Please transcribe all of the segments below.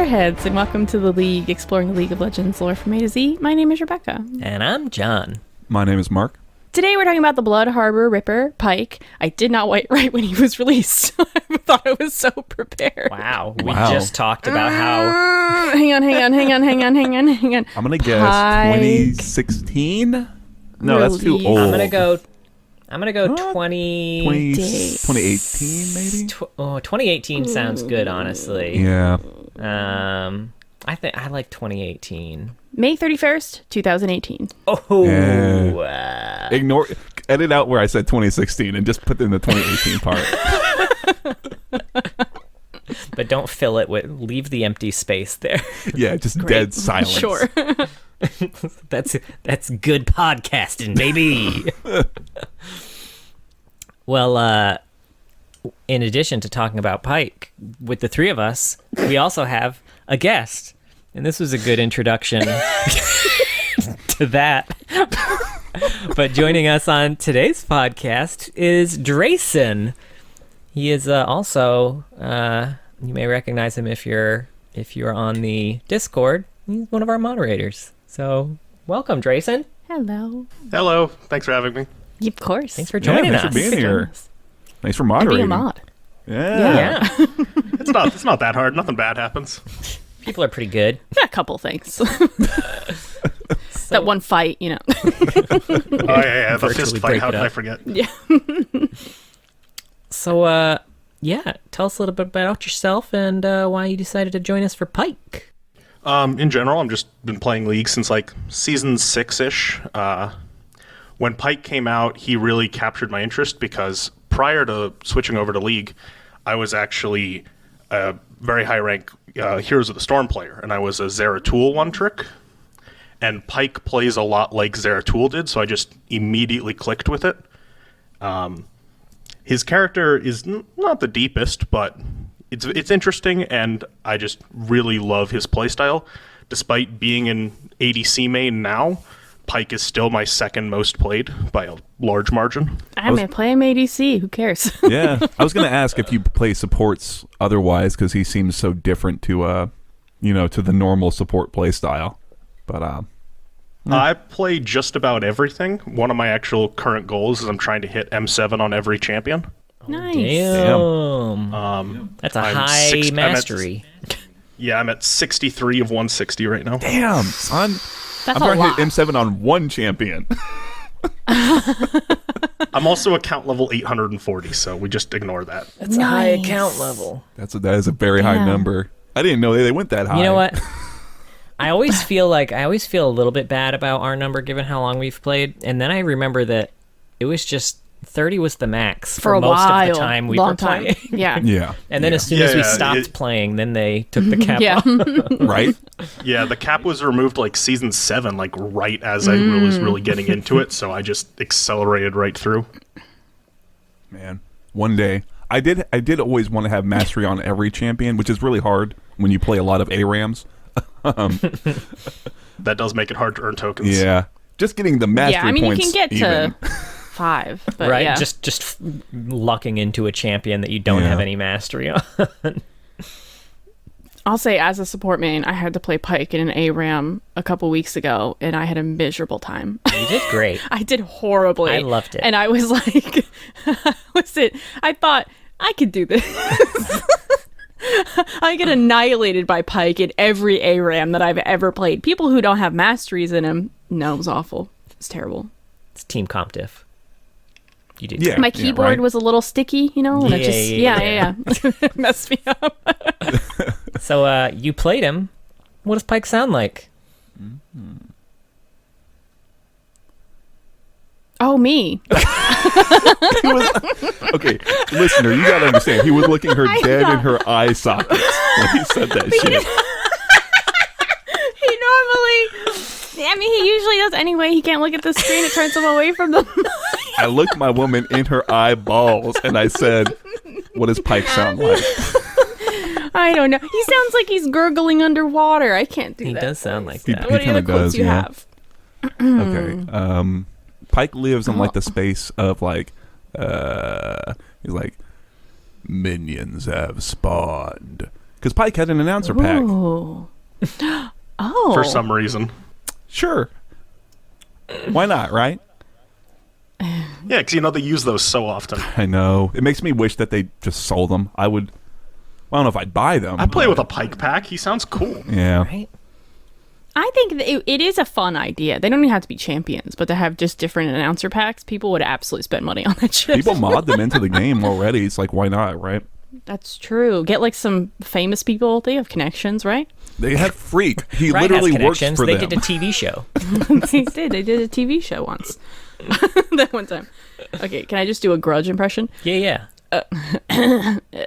Loreheads, and welcome to the League, exploring the League of Legends lore from A to Z. My name is Rebecca. And I'm John. My name is Mark. Today we're talking about the Bloodharbor Ripper, Pyke. I did not write when he was released. I thought I was so prepared. Wow. We just talked about how... Hang on. I'm going to guess 2016? No, that's too old. I'm gonna go 2018 maybe? 2018 sounds good, honestly. Yeah. I like 2018. May 31st, 2018. Oh. Yeah. Edit out where I said 2016 and just put in the 2018 part. But don't fill it with, leave the empty space there. Yeah, just dead silence. Sure. That's good podcasting, baby. Well, in addition to talking about Pyke, with the three of us, we also have a guest. And this was a good introduction to that. But joining us on today's podcast is Draasin. He is also, you may recognize him if you're on the Discord. He's one of our moderators. So, welcome, Draasin. Hello. Hello. Thanks for having me. Of course. Thanks for joining us. Thanks for being here. Thanks for And moderating. being a mod. Yeah. It's not that hard. Nothing bad happens. People are pretty good. Yeah, a couple things. That one fight, you know. Oh, yeah. The fist Virtually fight. break How it did I up. forget? Yeah. So, tell us a little bit about yourself and why you decided to join us for Pyke. In general, I've just been playing League since like season 6-ish. When Pyke came out, he really captured my interest because prior to switching over to League, I was actually a very high rank Heroes of the Storm player, and I was a Zeratul one trick. And Pyke plays a lot like Zeratul did, so I just immediately clicked with it. His character is not the deepest, but it's interesting, and I just really love his playstyle. Despite being in ADC main now, Pyke is still my second most played by a large margin. I mean, play him ADC. Who cares? Yeah. I was going to ask if you play supports otherwise, because he seems so different to, to the normal support play style. But I play just about everything. One of my actual current goals is I'm trying to hit M7 on every champion. Nice. Damn. That's a high mastery. I'm at 63 of 160 right now. damn, son. That's I'm a trying lot. to hit M7 on one champion. I'm also account level 840, so we just ignore that. That's a high account level. That is a very high Damn. number. I didn't know they went that high. You know what? I always feel a little bit bad about our number given how long we've played, and then I remember that it was just 30 was the max For a most while. of the time we Long were time. playing. Yeah. Yeah. And then as soon as we stopped playing, then they took the cap Yeah. off. Right? Yeah, the cap was removed like season 7, like right as I was really getting into it, so I just accelerated right through. Man, one day. I did always want to have mastery on every champion, which is really hard when you play a lot of ARAMs. That does make it hard to earn tokens. Yeah. Just getting the mastery Yeah, I mean, you points can get even. to 5, but Right? yeah. Just lucking into a champion that you don't Yeah. have any mastery on. I'll say, as a support main, I had to play Pyke in an ARAM a couple weeks ago, and I had a miserable time. You did great. I did horribly. I loved it. And I was like, I thought, I could do this. I get annihilated by Pyke in every ARAM that I've ever played. People who don't have masteries in him, no, it was awful. It's terrible. It's team comp diff. You did Yeah. great. My keyboard right. was a little sticky, and it just, Yeah. It messed me up. So you played him. What does Pyke sound like? Oh, me. He was, okay, listener, you gotta understand. He was looking her dead in her eye sockets when he said that shit. He usually does anyway. He can't look at the screen. It turns him away from the I looked my woman in her eyeballs and I said, "What does Pyke sound like?" I don't know. He sounds like he's gurgling underwater. I can't do He that. does sound like He- that. What kinda other quotes does, you yeah. have? Okay. Pyke lives in like the space of like he's like, minions have spawned. Because Pyke had an announcer pack. Ooh. Oh. For some reason. Sure. Why not, right? Yeah, because, they use those so often. I know. It makes me wish that they just sold them. I don't know if I'd buy them. I play with a Pyke pack. He sounds cool. Yeah. Right? I think that it is a fun idea. They don't even have to be champions, but to have just different announcer packs, people would absolutely spend money on that shit. People mod them into the game already. It's like, why not, right? That's true. Get like some famous people. They have connections, right? They have Freak. He Ryan literally has works connections. for They them. did a TV show. They did. They did a TV show once. That one time. Okay, can I just do a Grudge impression? Yeah.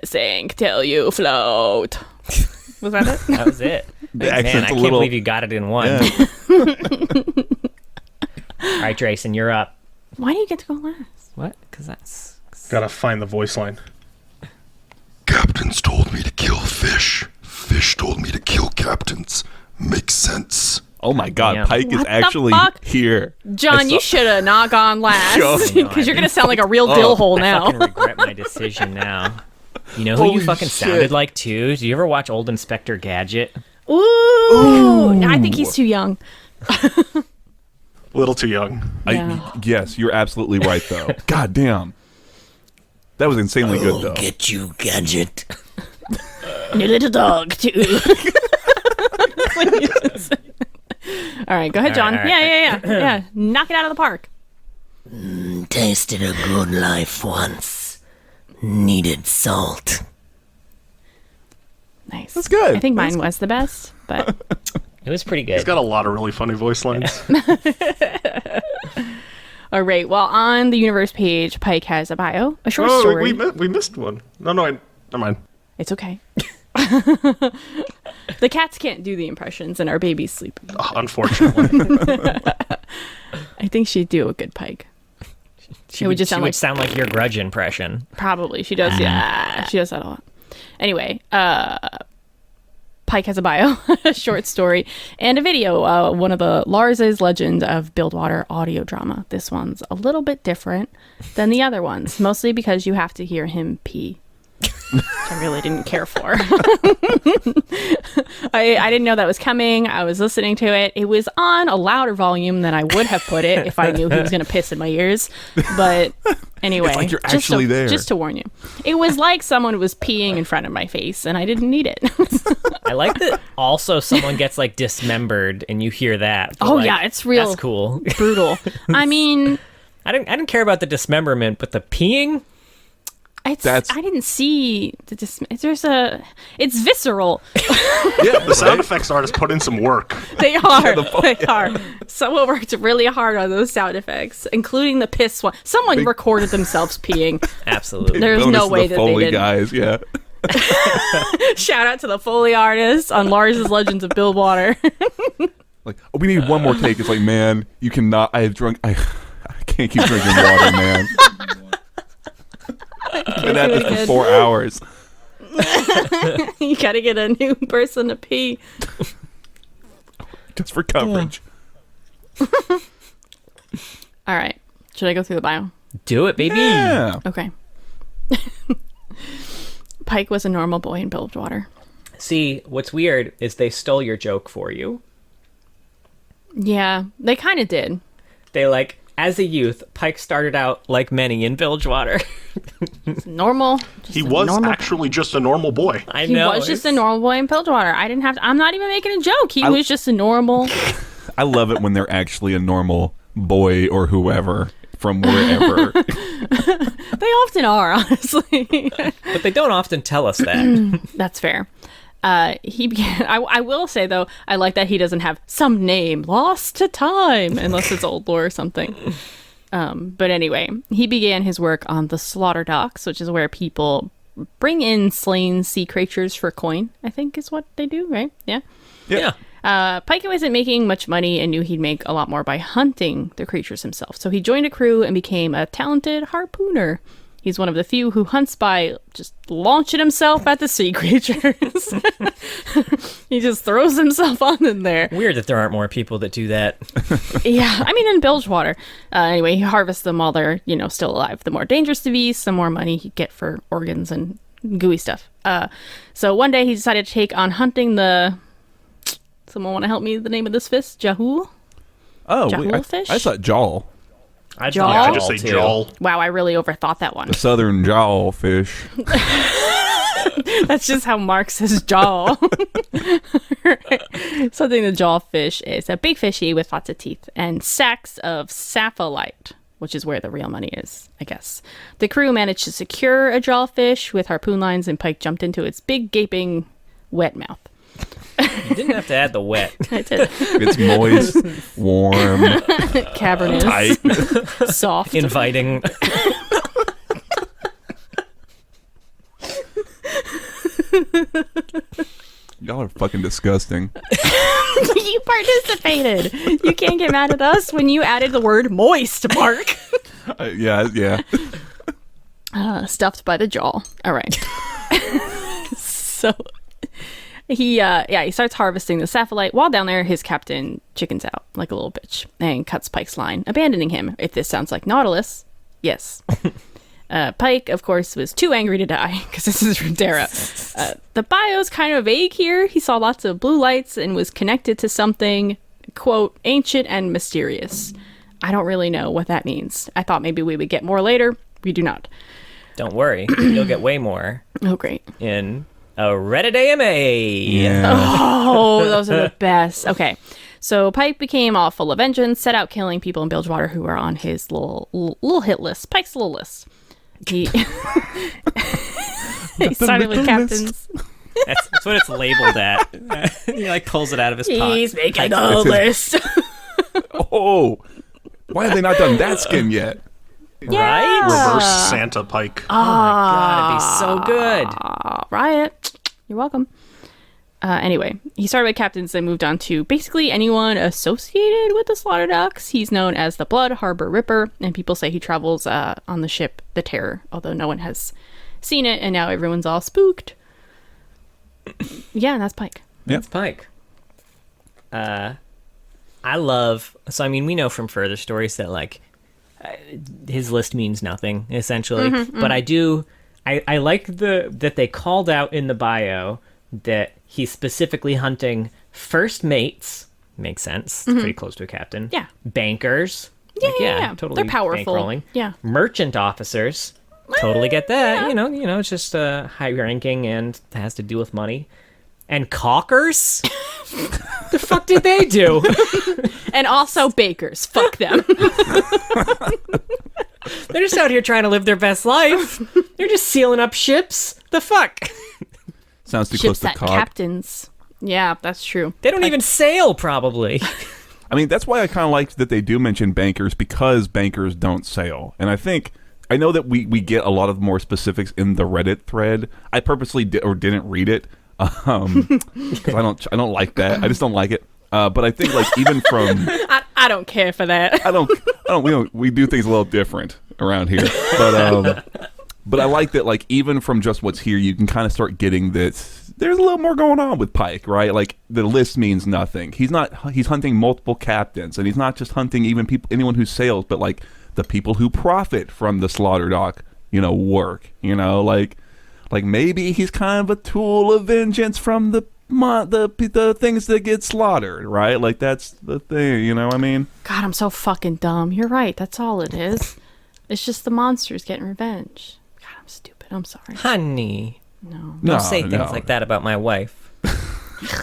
Sink till you float. Was that it? That was it. The Man, I accent's can't a little- believe you got it in one. Yeah. All right, Draasin, you're up. Why do you get to go last? What? Because that's... Gotta find the voice line. Captains told me to kill fish. Fish told me to kill captains. Makes sense. Oh my God, Damn. Pyke is What the actually fuck? here. John, you should have not gone last. Joe. Because you're going to sound like a real dill hole I now. fucking regret my decision now. You know who you Holy fucking shit. sounded like, too? Do you ever watch old Inspector Gadget? Ooh. I think he's too young. A little too young. Yeah. Yes, you're absolutely right, though. God damn. That was insanely good, though. Get you, Gadget. Your little dog, too. All right, go ahead, John. all right. Yeah. Knock it out of the park. Tasted a good life once. Needed salt. Nice. That's good. I think mine was the best, but It was pretty He's good. got a lot of really funny voice lines. all right. Well, on the universe page, Pyke has a bio, a short Oh, story. we missed one. No, never mind. It's okay. The cats can't do the impressions, and our baby's sleeping. Unfortunately. I think she'd do a good Pyke. She it would just she sound like your Grudge impression. probably she does. Yeah, she does that a lot. Anyway, Pyke has a bio, a short story, and a video. One of the Lars's Legend of Buildwater audio drama. This one's a little bit different than the other ones, mostly because you have to hear him pee. Which I really didn't care for. I didn't know that was coming. I was listening to it. It was on a louder volume than I would have put it if I knew he was going to piss in my ears. But anyway, It's like you're just actually there. Just to warn you. It was like someone was peeing in front of my face, and I didn't need it. I like that also someone gets like dismembered and you hear that. but, Oh, like, yeah, it's real. That's cool. Brutal. I mean, I didn't care about the dismemberment, but the peeing? I didn't see the it's visceral. Yeah, The sound effects artist put in some work. They are. They are. Someone worked really hard on those sound effects, including the piss one. Someone recorded themselves peeing. Absolutely. There's Bonus no to way the that they Foley didn't. guys, yeah. Shout out to the Foley artist on Lars's Legends of Buildwater. Like, oh, we need one more take. It's like, man, you cannot. I can't keep drinking water, man. Been at this for 4 hours. You gotta get a new person to pee. Just for coverage. All right. Should I go through the bio? Do it, baby. Yeah. Okay. Pyke was a normal boy in Buildwater. See, what's weird is they stole your joke for you. Yeah, they kind of did. They as a youth, Pyke started out like many in Bilgewater. Normal. He was actually just a normal boy. I He know. was just a normal boy in Bilgewater. I didn't have to. I'm not even making a joke. He was just a normal. I love it when they're actually a normal boy or whoever from wherever. They often are, honestly. But they don't often tell us that. That's fair. He began. I will say though, I like that he doesn't have some name lost to time, unless it's old lore or something. But anyway, he began his work on the slaughter docks, which is where people bring in slain sea creatures for coin. I think is what they do, right? Yeah. Yeah. Pyke wasn't making much money and knew he'd make a lot more by hunting the creatures himself. So he joined a crew and became a talented harpooner. He's one of the few who hunts by just launching himself at the sea creatures. He just throws himself on in there. Weird that there aren't more people that do that. Yeah, I mean, in Bilgewater. Anyway, he harvests them while they're, still alive. The more dangerous the beast, the more money he'd get for organs and gooey stuff. So one day he decided to take on hunting the. Someone want to help me with the name of this fish? Jahul? Oh, Jahul fish? I thought jawl. I Jaw? Yeah, I just say too. jawl. Wow, I really overthought that one. The southern jawl fish. That's just how Mark says jaw. Something the jawfish is a big fishy with lots of teeth and sacks of sapphilite, which is where the real money is, I guess. The crew managed to secure a jawfish with harpoon lines, and Pyke jumped into its big gaping wet mouth. You didn't have to add the wet. I did. It's moist, warm, Cavernous, tight. soft. Inviting. Y'all are fucking disgusting. You participated. You can't get mad at us when you added the word moist, Mark. Yeah. Stuffed by the jaw. All right. So he starts harvesting the sapphilite. While down there, his captain chickens out like a little bitch and cuts Pyke's line, abandoning him. If this sounds like Nautilus, yes. Pyke, of course, was too angry to die because this is Runeterra. The bio's kind of vague here. He saw lots of blue lights and was connected to something, quote, ancient and mysterious. I don't really know what that means. I thought maybe we would get more later. We do not. Don't worry, you'll get way more Oh, great. in a Reddit AMA. Yeah. Oh, those are the best. Okay. So Pyke became all full of vengeance, set out killing people in Bilgewater who were on his little hit list, Pyke's little list. He started with captains. That's what it's labeled at. He like pulls it out of his pocket. He's making a list. Oh, why have they not done that skin yet? Right? Reverse Santa Pyke. Oh my god, it'd be so good. Riot. You're welcome. Anyway, he started with captains, then moved on to basically anyone associated with the slaughter docks. He's known as the Bloodharbor Ripper, and people say he travels on the ship the Terror, although no one has seen it, and now everyone's all spooked. Yeah, and that's Pyke. That's Pyke. I love. So I mean, we know from further stories that like his list means nothing essentially, but I do. I like that they called out in the bio that he's specifically hunting first mates. Makes sense. It's pretty close to a captain. Yeah. Bankers. Yeah. Totally. They're powerful. Bankrolling. Yeah. Merchant officers. Totally get that. You know, it's just high ranking and has to do with money. And caulkers? The fuck did they do? And also bakers. Fuck them. They're just out here trying to live their best life. They're just sealing up ships. The fuck? Sounds too close Ships to that cock. captains. Yeah, that's true. They don't even sail, probably. I mean, that's why I kind of like that they do mention bankers, because bankers don't sail. And I know that we get a lot of more specifics in the Reddit thread. I purposely didn't read it because I don't like that. I just don't like it. But I think like even from I don't care for that. we do things a little different around here. But I like that like even from just what's here, you can kind of start getting that there's a little more going on with Pyke, right? Like the list means nothing. He's hunting multiple captains, and he's not just hunting anyone who sails, but like the people who profit from the slaughter dock, work. Like maybe he's kind of a tool of vengeance from the things that get slaughtered, right? Like that's the thing, you know what I mean? God, I'm so fucking dumb. You're right. That's all it is. It's just the monsters getting revenge. God, I'm stupid. I'm sorry. Honey. No. Don't say things like that about my wife.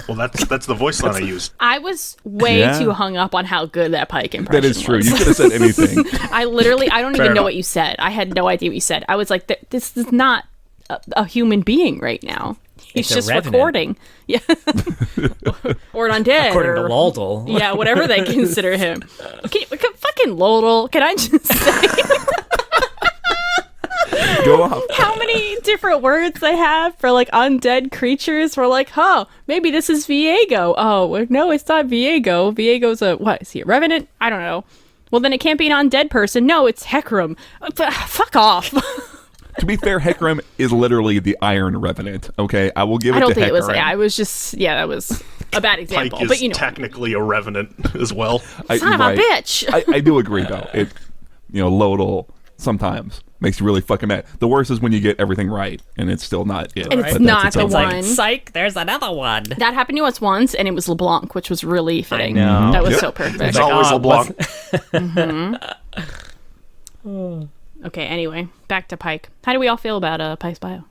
Well, that's the voice line I used. I was way too hung up on how good that Pyke impression That is true. was. You could have said anything. I don't even know enough. what you said. I had no idea what you said. I was like, this is not a human being right now. He's It's a just revenant. recording. Yeah. Or an undead. According to or, Laldl. Yeah, whatever they consider him. Fucking Lodal. Can I just say Go off. how many different words they have for like undead creatures? We're like, maybe this is Viego. Oh, no, it's not Viego. Viego's what? Is he a revenant? I don't know. Well, then it can't be an undead person. No, it's Hecarim. Fuck off. To be fair, Hecarim is literally the Iron Revenant. Okay, I will give it I don't to think Hecarim. it was. I was just. Yeah, that was a bad example. Pyke But is technically a revenant as well. son of a bitch. I do agree though. Lodal, sometimes. Makes you really fucking mad. The worst is when you get everything right and it's still not it. And it's But not that's the its one. own thing. Like, psych, there's another one. That happened to us once, and it was LeBlanc, which was really fitting. know. That was Yep. so perfect. It's always LeBlanc. Okay, anyway, back to Pyke. How do we all feel about Pyke's bio?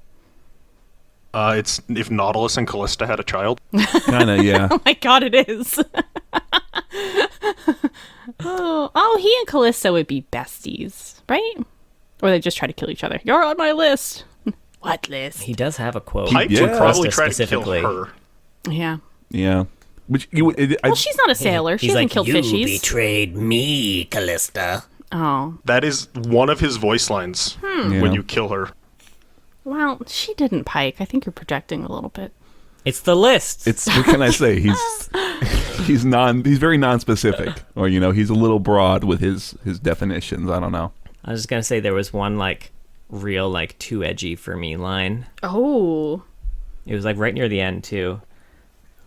It's if Nautilus and Callista had a child. Kinda, yeah. Oh my god, it is. oh, he and Callista would be besties, right? Or they just try to kill each other. You're on my list. What list? He does have a quote. Pyke Yeah. would probably Callista try to kill specifically. her. Yeah. Yeah. Which you would. Well, she's not a sailor. She He's hasn't like, killed you fishies. betrayed me, Callista. Oh. That is one of his voice lines when you kill her. Well, she didn't, Pyke. I think you're projecting a little bit. It's the list. It's what can I say? He's very non-specific, or he's a little broad with his definitions. I don't know. I was just gonna say there was one like real like too edgy for me line. Oh. It was like right near the end too.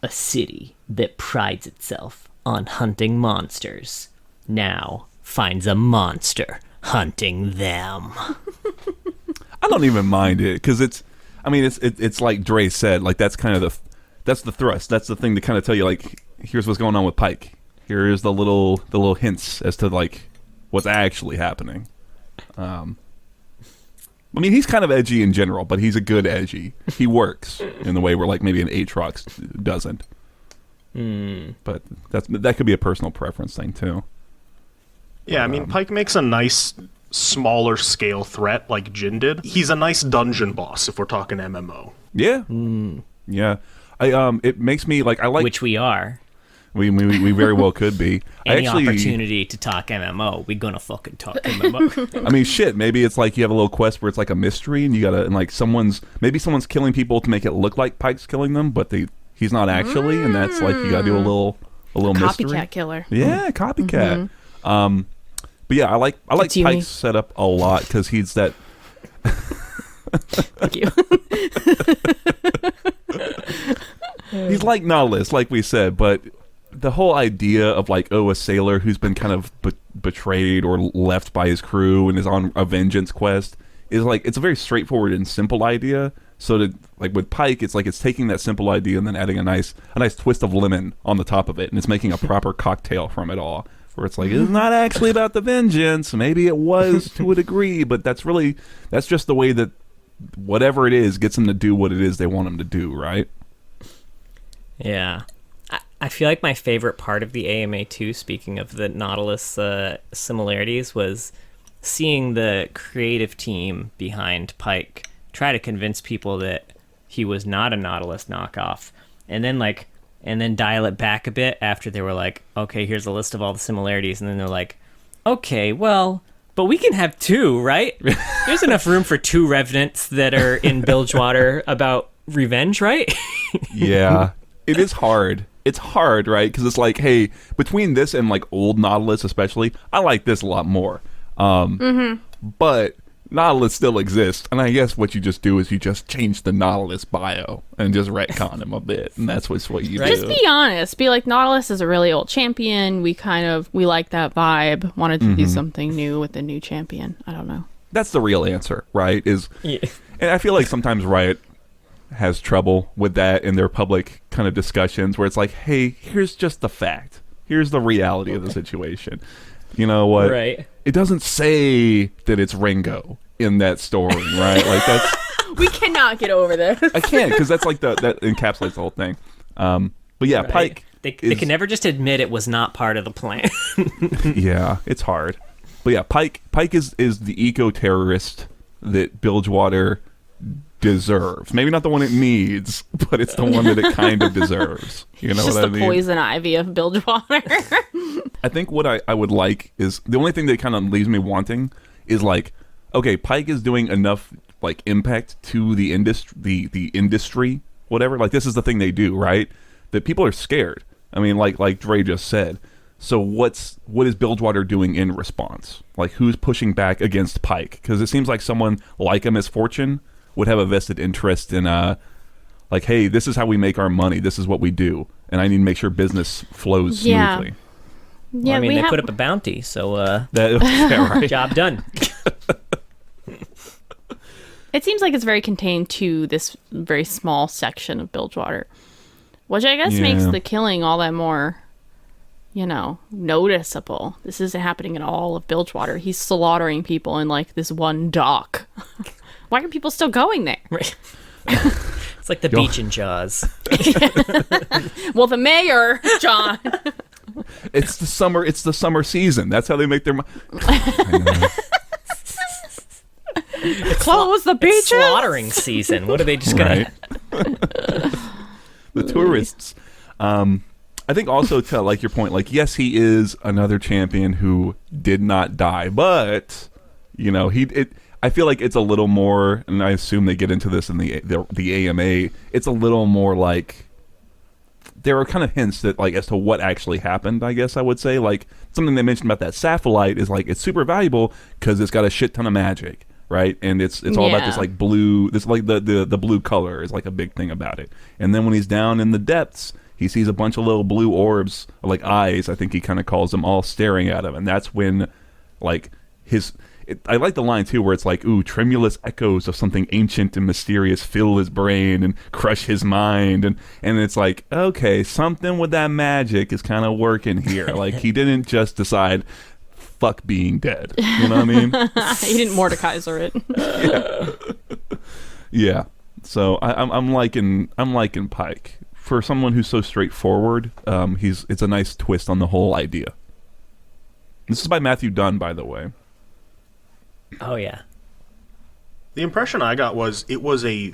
A city that prides itself on hunting monsters now finds a monster hunting them. I don't even mind it because it's like Dre said, like that's kind of that's the thrust. That's the thing to kind of tell you, like, here's what's going on with Pyke. Here is the little hints as to like what's actually happening. I mean, he's kind of edgy in general, but he's a good edgy. He works in the way where like maybe an Aatrox doesn't. But that could be a personal preference thing too. Yeah, I mean, Pyke makes a nice smaller scale threat like Jin did. He's a nice dungeon boss if we're talking MMO. Yeah, yeah. It makes me like I like Which we are. we very well could be. Any opportunity to talk MMO, we gonna fucking talk MMO. I mean, shit. Maybe it's like you have a little quest where it's like a mystery, and like someone's killing people to make it look like Pyke's killing them, but he's not actually, and that's like you gotta do a little mystery. Copycat killer. Yeah, copycat. But yeah, I like It's you, me. Pyke's setup a lot because he's that. Thank you. He's like Nautilus, like we said, but the whole idea of like, a sailor who's been kind of betrayed or left by his crew and is on a vengeance quest is like, it's a very straightforward and simple idea. So that, like with Pyke, it's like it's taking that simple idea and then adding a nice twist of lemon on the top of it, and it's making a proper cocktail from it all. Where it's like, it's not actually about the vengeance. Maybe it was to a degree, but that's just the way that whatever it is gets them to do what it is they want them to do, right? Yeah. I feel like my favorite part of the AMA 2, speaking of the Nautilus similarities, was seeing the creative team behind Pyke try to convince people that he was not a Nautilus knockoff. And then dial it back a bit after they were like, okay, here's a list of all the similarities. And then they're like, okay, well, but we can have two, right? There's enough room for two revenants that are in Bilgewater about revenge, right? Yeah. It is hard. It's hard, right? Because it's like, hey, between this and like old Nautilus especially, I like this a lot more. But Nautilus still exists, and I guess what you just do is you just change the Nautilus bio and just retcon him a bit, and that's what you do. Just be honest. Be like, Nautilus is a really old champion. We like that vibe. Wanted to do something new with the new champion. I don't know. That's the real answer, right? And I feel like sometimes Riot has trouble with that in their public kind of discussions where it's like, hey, here's just the fact. Here's the reality of the situation. You know what? Right. It doesn't say that it's Ringo in that story, right? Like that's We cannot get over this. I can't because that's like that encapsulates the whole thing. But yeah, Right. Pyke. They can never just admit it was not part of the plan. Yeah, it's hard. But yeah, Pyke is the eco-terrorist that Bilgewater deserves. Maybe not the one it needs, but it's the one that it kind of deserves. You know It's just what I the mean? poison ivy of Bilgewater. I think what I would like is the only thing that kind of leaves me wanting is like, okay, Pyke is doing enough like impact to the industry, the industry, whatever. Like this is the thing they do, right? That people are scared. I mean, like Dre just said. So what is Bilgewater doing in response? Like who's pushing back against Pyke? Because it seems like someone like a Misfortune would have a vested interest in like, hey, this is how we make our money. This is what we do, and I need to make sure business flows Yeah. smoothly. Yeah, I mean, we they have. put up a bounty, so Yeah, right. job done. It seems like it's very contained to this very small section of Bilgewater, which I guess makes the killing all that more, noticeable. This isn't happening in all of Bilgewater. He's slaughtering people in like this one dock. Why are people still going there? It's like the beach in Jaws. Well, the mayor, John. It's the summer season. That's how they make their money. Close the beaches. It's slaughtering season. What are they just gonna? The tourists. I think also to like your point, like yes, he is another champion who did not die, but I feel like it's a little more, and I assume they get into this in the AMA. It's a little more like there are kind of hints that like as to what actually happened. I guess I would say like something they mentioned about that sapphire is like it's super valuable because it's got a shit ton of magic, right? And it's all about this like blue. This like the blue color is like a big thing about it. And then when he's down in the depths, he sees a bunch of little blue orbs, like eyes, I think he kind of calls them, all staring at him. And that's when, like, I like the line, too, where it's like, ooh, tremulous echoes of something ancient and mysterious fill his brain and crush his mind. And it's like, okay, something with that magic is kind of working here. Like, he didn't just decide, fuck being dead. You know what I mean? He didn't Mordekaiser it. Yeah. So I'm liking Pyke. For someone who's so straightforward, it's a nice twist on the whole idea. This is by Matthew Dunn, by the way. Oh yeah. The impression I got was it was a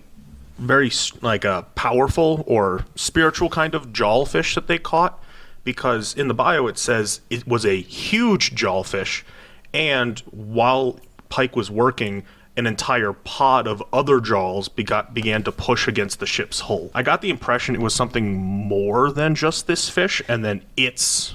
very like a powerful or spiritual kind of jawfish that they caught, because in the bio it says it was a huge jawfish, and while Pyke was working, an entire pod of other jaws began to push against the ship's hull. I got the impression it was something more than just this fish, and then it's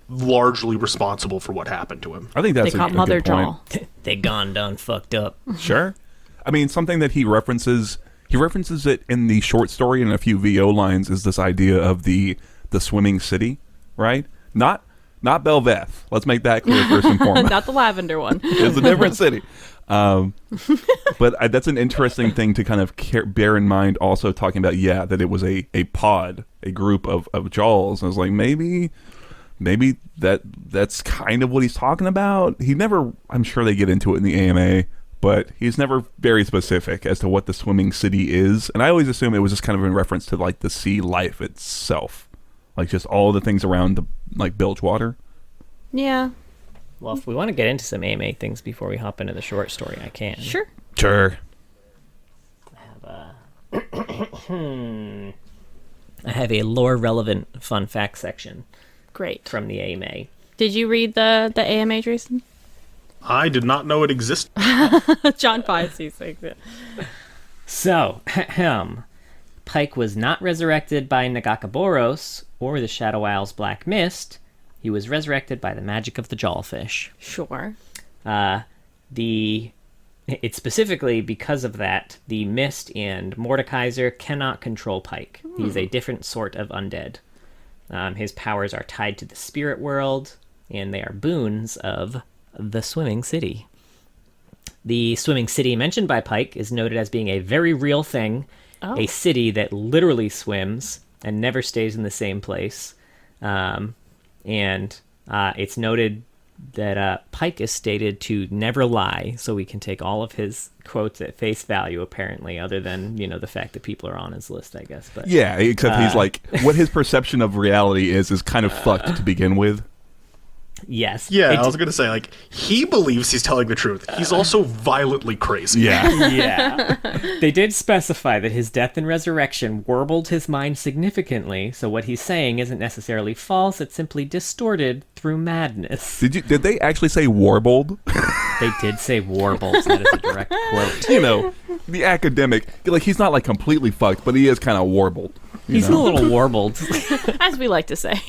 largely responsible for what happened to him. I think that's they caught a Mother good point. Jaw. They gone done fucked up. Sure. I mean, something that he references it in the short story and a few VO lines is this idea of the swimming city, right? Not Belveth. Let's make that clear first and foremost. Not the lavender one. It's a different city. But that's an interesting thing to kind of bear in mind, also talking about, that it was a pod, a group of jaws. And I was like, maybe that's kind of what he's talking about. He never, I'm sure they get into it in the AMA, but he's never very specific as to what the swimming city is. And I always assume it was just kind of in reference to like the sea life itself, like just all the things around the like Bilgewater. Yeah. Well, if we want to get into some AMA things before we hop into the short story, I can. Sure. I have a lore-relevant fun fact section. Great. From the AMA. Did you read the AMA, Draasin? I did not know it existed. John Pies, he's like that. So, Pyke was not resurrected by Nagakaboros or the Shadow Isle's Black Mist. He was resurrected by the magic of the jawfish. Sure. It's specifically because of that, the Mist and Mordekaiser cannot control Pyke. He's a different sort of undead. His powers are tied to the spirit world, and they are boons of the swimming city. The swimming city mentioned by Pyke is noted as being a very real thing, a city that literally swims and never stays in the same place. And it's noted that Pyke is stated to never lie, so we can take all of his quotes at face value, apparently, other than, the fact that people are on his list, I guess. But yeah, except he's like, what his perception of reality is kind of fucked to begin with. Yes. Yeah, I was going to say, like, he believes he's telling the truth. He's also violently crazy. Yeah. Yeah. They did specify that his death and resurrection warbled his mind significantly, so what he's saying isn't necessarily false, it's simply distorted through madness. Did they actually say warbled? They did say warbled. That is a direct quote. The academic, like, he's not like completely fucked, but he is kind of warbled. He's a little warbled. As we like to say.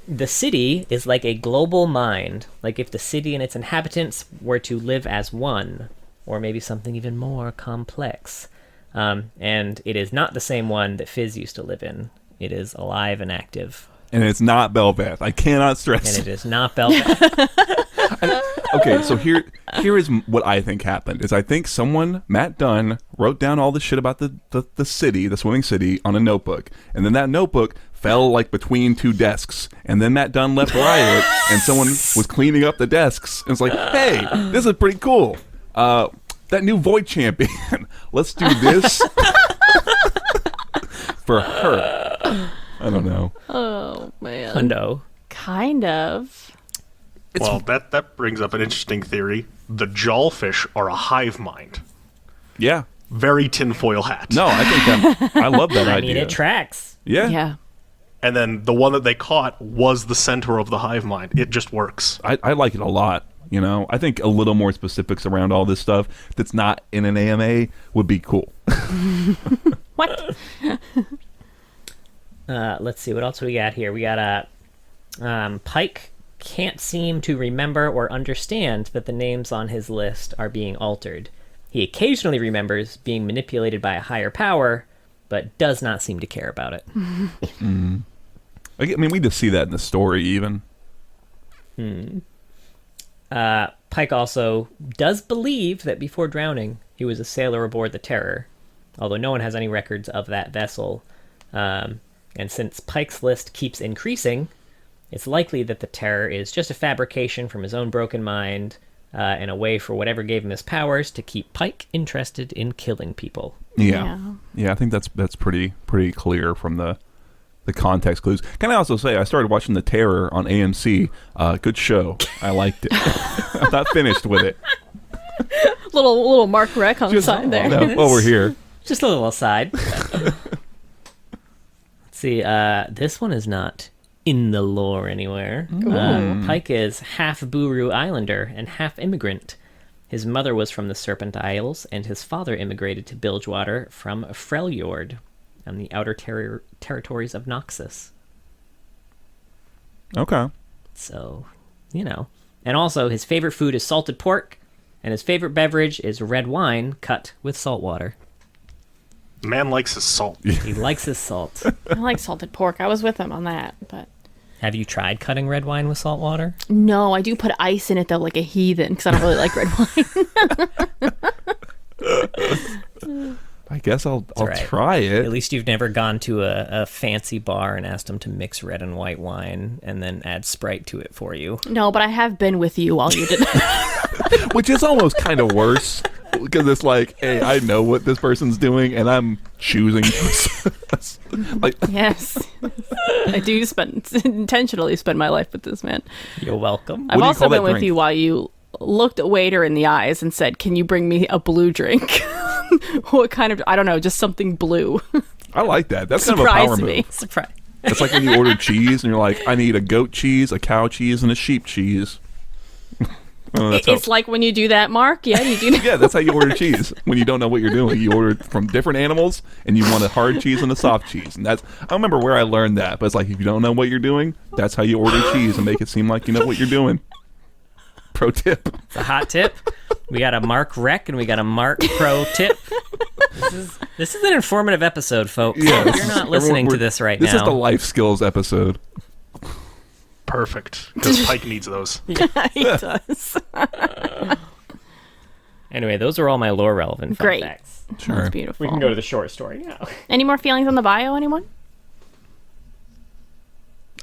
The city is like a global mind, like if the city and its inhabitants were to live as one, or maybe something even more complex. And it is not the same one that Fizz used to live in. It is alive and active. And it's not Belveth. I cannot stress. And it is not Belveth. Okay, so here is what I think happened. Is I think someone, Matt Dunn, wrote down all the shit about the city, the swimming city, on a notebook, and then that notebook fell like between two desks, and then Matt Dunn left Riot, and someone was cleaning up the desks, and it's like, hey, this is pretty cool. That new Void champion, let's do this for her. I don't know. Oh man. Hundo. Kind of. Well, that brings up an interesting theory. The jawfish are a hive mind. Yeah. Very tinfoil hat. No, I think I love that I idea. mean, it tracks. Yeah. Yeah. And then the one that they caught was the center of the hive mind. It just works. I like it a lot. You know, I think a little more specifics around all this stuff that's not in an AMA would be cool. What? Let's see, what else we got here? We got Pyke can't seem to remember or understand that the names on his list are being altered. He occasionally remembers being manipulated by a higher power, but does not seem to care about it. I mean, we just see that in the story, even. Pyke also does believe that before drowning, he was a sailor aboard the Terror, although no one has any records of that vessel. And since Pyke's list keeps increasing, it's likely that the Terror is just a fabrication from his own broken mind and a way for whatever gave him his powers to keep Pyke interested in killing people. Yeah. I think that's pretty clear from the context clues. Can I also say I started watching The Terror on AMC. Good show. I liked it. I'm not finished with it. Little Mark Rec on the side there. No, well, we're here. Just a little aside. Let's see, this one is not in the lore anywhere. Pyke is half Buru Islander and half immigrant. His mother was from the Serpent Isles, and his father immigrated to Bilgewater from Freljord on the outer territories of Noxus. Okay. So, you know. And also, his favorite food is salted pork, and his favorite beverage is red wine cut with salt water. Man likes his salt. He likes his salt. I like salted pork. I was with him on that, but Have you tried cutting red wine with salt water? no, I do put ice in it though, like a heathen, because I don't really like red wine. I guess I'll right. try it. At least you've never gone to a fancy bar and asked them to mix red and white wine and then add Sprite to it for you. No, but I have been with you while you did that. Which is almost kind of worse. Because it's like, hey, I know what this person's doing, and I'm choosing. Like, Yes, I do intentionally spend my life with this man. You're welcome. I've do you also call that been with drink? you while you looked a waiter in the eyes and said, "Can you bring me a blue drink?" What kind of? I don't know, just something blue. I like that. That's kind of a power Surprised me. move. Surprise. It's like when you order cheese, and you're like, I need a goat cheese, a cow cheese, and a sheep cheese. It's like when you do that, Mark. Yeah, you do that. Yeah, that's how you order cheese. When you don't know what you're doing, you order from different animals, and you want a hard cheese and a soft cheese. And that's, I don't remember where I learned that, but it's like, if you don't know what you're doing, that's how you order cheese and make it seem like you know what you're doing. Pro tip. It's a hot tip. We got a Mark Rec and we got a Mark Pro tip. This is an informative episode, folks. Yeah, If you're not listening to this right now. This is the life skills episode. Perfect. Because Pyke needs those. He does. Anyway, those are all my lore relevant fun Great. facts. Sure. That's beautiful. We can go to the short story now. Any more feelings on the bio, anyone?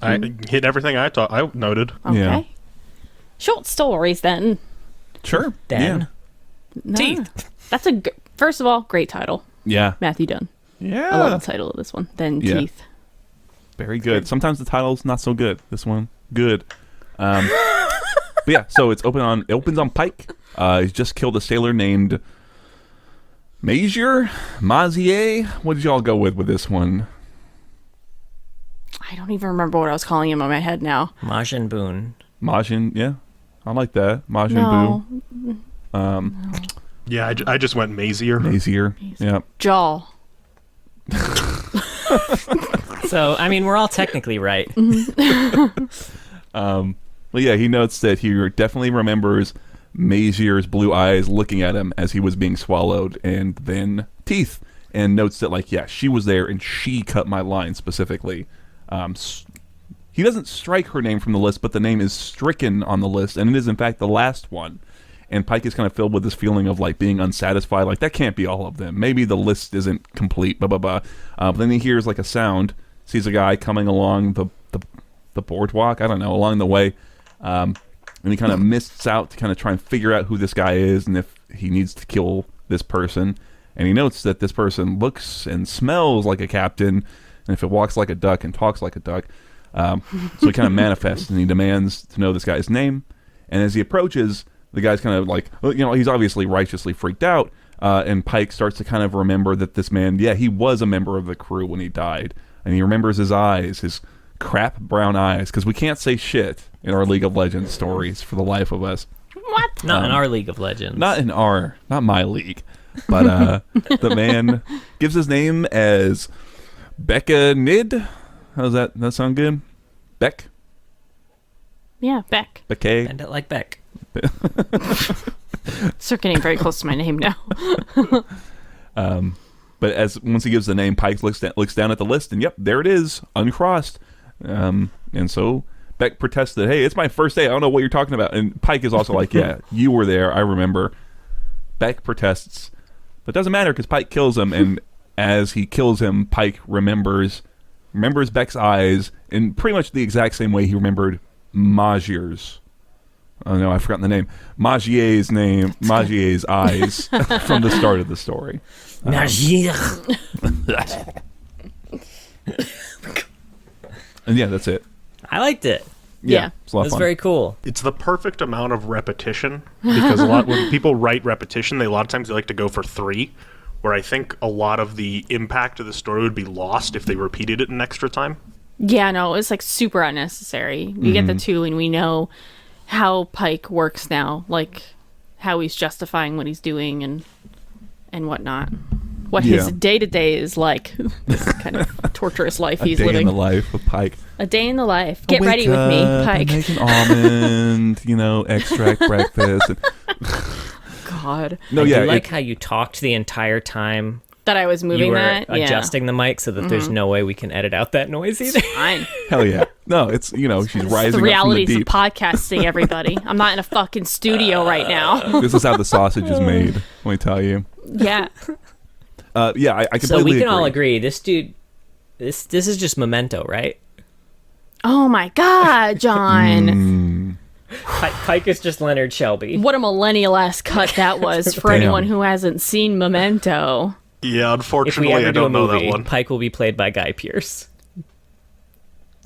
I hit everything I noted. Okay. Yeah. Short stories then. Sure. Dan. No. Teeth. That's a first of all, great title. Yeah. Matthew Dunn. Yeah. I love the title of this one. Then Yeah. Teeth. Very good. Sometimes the title's not so good. This one, good. But yeah, so it opens on Pyke. He's just killed a sailor named Mazier. What did y'all go with this one? I don't even remember what I was calling him in my head now. Majin Boon. Majin, yeah. I like that. Majin No. Buu. Yeah, I just went Mazier. Mazier. Yeah. Jaw. So, I mean, we're all technically right. Well, yeah, he notes that he definitely remembers Mazier's blue eyes looking at him as he was being swallowed, and then teeth, and notes that, like, yeah, she was there and she cut my line specifically. he doesn't strike her name from the list, but the name is stricken on the list, and it is in fact the last one. And Pyke is kind of filled with this feeling of like being unsatisfied, like that can't be all of them. Maybe the list isn't complete, blah blah blah. But then he hears like a sound, sees a guy coming along the boardwalk, I don't know, along the way, and he kind of mists out to kind of try and figure out who this guy is and if he needs to kill this person. And he notes that this person looks and smells like a captain, and if it walks like a duck and talks like a duck. So he kind of manifests, and he demands to know this guy's name. And as he approaches, the guy's kind of like, he's obviously righteously freaked out. And Pyke starts to kind of remember that this man, he was a member of the crew when he died. And he remembers his eyes, his crap brown eyes, because we can't say shit in our League of Legends stories for the life of us. What? Not in our League of Legends. Not my league. But the man gives his name as Becca Nid. How's that sound good? Beck? Yeah, Beck. Beckay? And it like Beck. It's getting very close to my name now. But once he gives the name, Pyke looks down at the list, and yep, there it is, uncrossed. And so Beck protested, hey, it's my first day, I don't know what you're talking about. And Pyke is also like, yeah, you were there, I remember. Beck protests, but it doesn't matter because Pyke kills him, and as he kills him, Pyke remembers Beck's eyes in pretty much the exact same way he remembered Magier's. Oh no, I've forgotten the name. Magier's eyes from the start of the story. Magier. And yeah, that's it. I liked it. Yeah. It's a lot of It was fun. very cool. It's the perfect amount of repetition because when people write repetition, a lot of times they like to go for 3, where I think a lot of the impact of the story would be lost if they repeated it an extra time. Yeah, no, it's like super unnecessary. We get the 2 and we know how Pyke works now, like how he's justifying what he's doing and whatnot. What his day-to-day is like. This kind of torturous life he's A day living. in the life of Pyke. A day in the life. Get Wake ready with me, up, Pyke. Make an almond, extract breakfast. And, God. no, I yeah. do like how you talked the entire time That I was moving you were that. adjusting the mic so that there's no way we can edit out that noise either. Fine. Hell yeah. No, it's, she's rising The up from the realities of deep. podcasting, everybody. I'm not in a fucking studio right now. This is how the sausage is made, let me tell you. Yeah. I completely So we can all agree, this dude, this is just Memento, right? Oh my God, John. Pyke is just Leonard Shelby. What a millennial-ass cut that was for Damn. anyone who hasn't seen Memento. Yeah, If we unfortunately, ever I do a don't know movie, that one. Pyke will be played by Guy Pearce.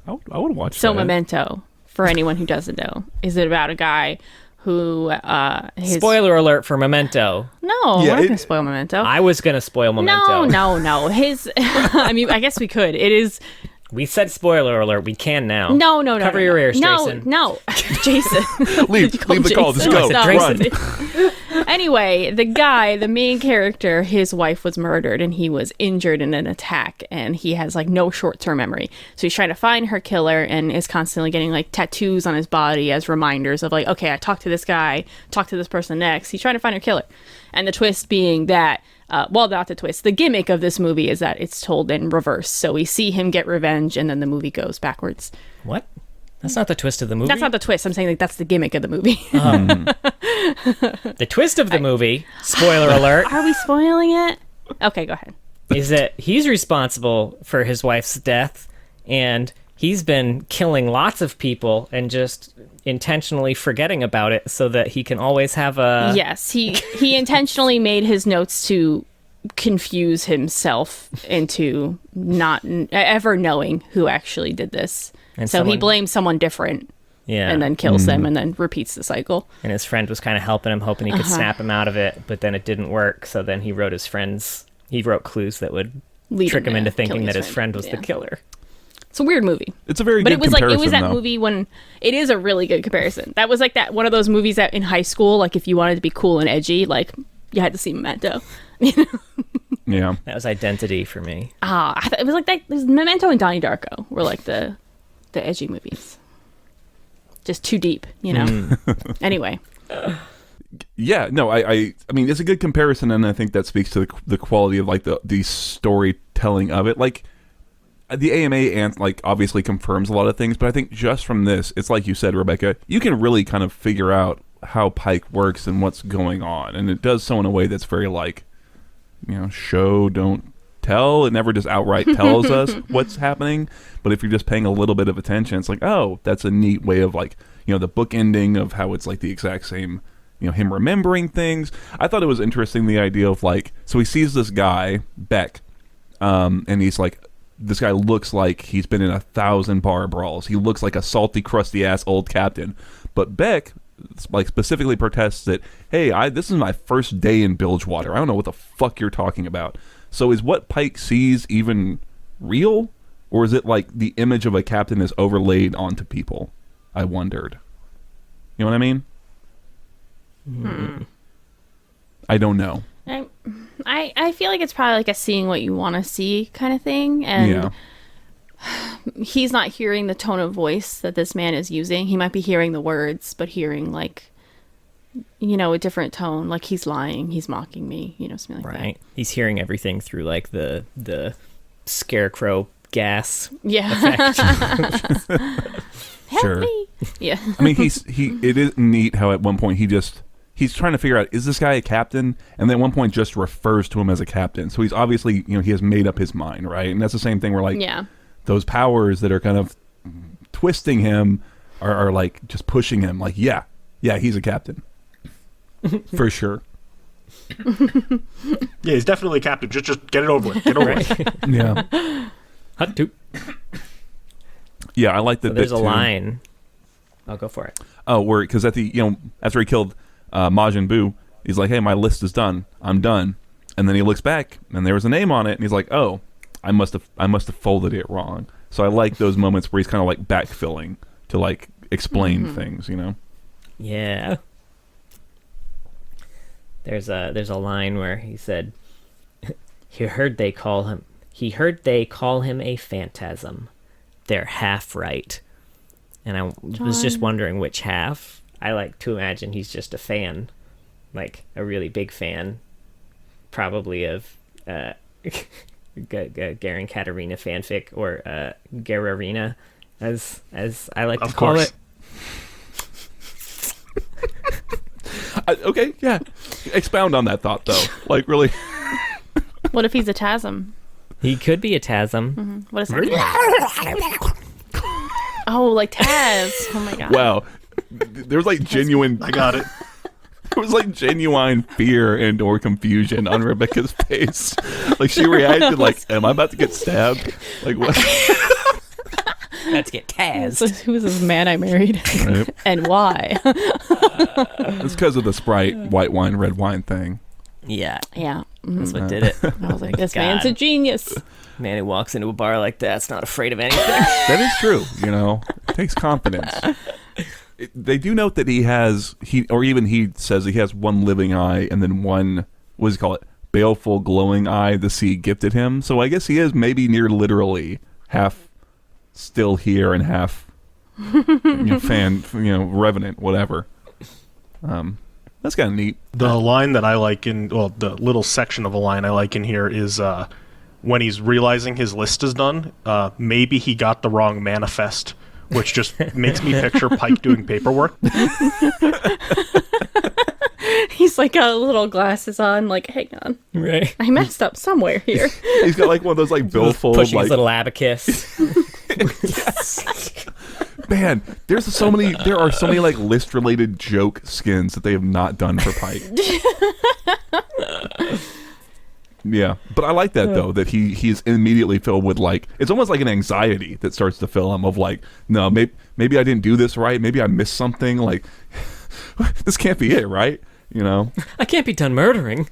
I would watch So that. Memento, for anyone who doesn't know, is it about a guy who his Spoiler alert for Memento. No, Yeah, we're not it- gonna spoil Memento. I was gonna spoil Memento. No. His I mean, I guess we could. It is We said spoiler alert. We can now. no. Cover no, your no. ears, No, Jason. no. Jason. Leave Did you call the call. Jason? Just go. Stop. Run. Anyway, the main character, his wife was murdered and he was injured in an attack and he has like no short-term memory. So he's trying to find her killer and is constantly getting like tattoos on his body as reminders of like, okay, I talked to this guy, talked to this person next. He's trying to find her killer. And the twist being that, not the twist, the gimmick of this movie is that it's told in reverse. So we see him get revenge and then the movie goes backwards. What? That's not the twist of the movie. That's not the twist. I'm saying like that's the gimmick of the movie. The twist of the movie, spoiler alert, Are we spoiling it? Okay, go ahead. is that he's responsible for his wife's death, and he's been killing lots of people and just intentionally forgetting about it so that he can always have a... Yes, he intentionally made his notes to confuse himself into not ever knowing who actually did this. And so he someone- blames someone different Yeah. and then kills them and then repeats the cycle. And his friend was kind of helping him, hoping he could snap him out of it, but then it didn't work. So then he wrote clues that would Lead trick him to into killing thinking that his friend was the Yeah. killer. It's a weird movie. It's a very But good it was comparison, that though. movie when it is a really good comparison. That was like that one of those movies that in high school, like if you wanted to be cool and edgy, like you had to see Memento. Yeah. That was Identity for me. It was like that. There's Memento and Donnie Darko were like the edgy movies. Just too deep, you know. Anyway, Yeah, no, I mean, it's a good comparison, and I think that speaks to the quality of like the storytelling of it. Like, the AMA and like obviously confirms a lot of things, but I think just from this, it's like you said, Rebecca, you can really kind of figure out how Pyke works and what's going on, and it does so in a way that's very like, show don't tell. It never just outright tells us what's happening, but if you're just paying a little bit of attention, it's like, oh, that's a neat way of like, the book ending of how it's like the exact same, him remembering things. I thought it was interesting, the idea of like, so he sees this guy Beck, and he's like, this guy looks like he's been in 1,000 bar brawls. He looks like a salty, crusty ass old captain. But Beck, like, specifically protests that, hey, this is my first day in Bilgewater. I don't know what the fuck you're talking about. So is what Pyke sees even real, or is it like the image of a captain is overlaid onto people? I wondered. You know what I mean? I don't know. I feel like it's probably like a seeing what you want to see kind of thing, and he's not hearing the tone of voice that this man is using. He might be hearing the words, but hearing like, a different tone, like he's lying, he's mocking me, something like that. Right. He's hearing everything through like the scarecrow gas. Yeah. Help Sure. me. Yeah. I mean, it is neat how at one point he's trying to figure out, is this guy a captain? And then at one point just refers to him as a captain. So he's obviously, he has made up his mind, right? And that's the same thing where like those powers that are kind of twisting him are like just pushing him like, yeah, he's a captain. For sure. Yeah, he's definitely a captain. Just get it over with. Get over it. Yeah. Hot toot. Yeah, I like that. So there's a too. line. I'll go for it. Oh, because at the after he killed Majin Buu, he's like, "Hey, my list is done. I'm done." And then he looks back, and there was a name on it, and he's like, "Oh, I must have folded it wrong." So I like those moments where he's kind of like backfilling to like explain things, Yeah. There's a line where he said, he heard they call him a phantasm. They're half right. And I was just wondering which half. I like to imagine he's just a fan, like a really big fan, probably of Garen Katarina fanfic, or Gararina, as I like to call it. Okay, yeah. Expound on that thought, though. Like, really. What if he's a Tasm? He could be a Tasm. What is that? Oh, like Taz. Oh my god. Wow. There was like genuine. I got it. There was like genuine fear and or confusion on Rebecca's face. Like she reacted like, "Am I about to get stabbed?" Like what? Let's get Taz. Who was this man I married? Right. And why? It's because of the Sprite white wine, red wine thing. Yeah, Yeah. that's what did it. I was like, this God. man's a genius. Man who walks into a bar like that's not afraid of anything. That is true. It takes confidence. They do note that he says he has one living eye and then one, what does he call it? Baleful glowing eye the sea gifted him. So I guess he is maybe near literally half still here and half revenant, whatever. That's kind of neat. The line that I like the little section of a line I like in here is when he's realizing his list is done, maybe he got the wrong manifest, which just makes me picture Pyke doing paperwork. He's like got little glasses on, like, hang on. Right. I messed up somewhere here. He's got like one of those like billfold Pushing like his little abacus. man, there are so many like list related joke skins that they have not done for Pyke. Yeah, but I like that though, that he's immediately filled with like, it's almost like an anxiety that starts to fill him of like, no, maybe I didn't do this right, maybe I missed something, like this can't be it, right? I can't be done murdering.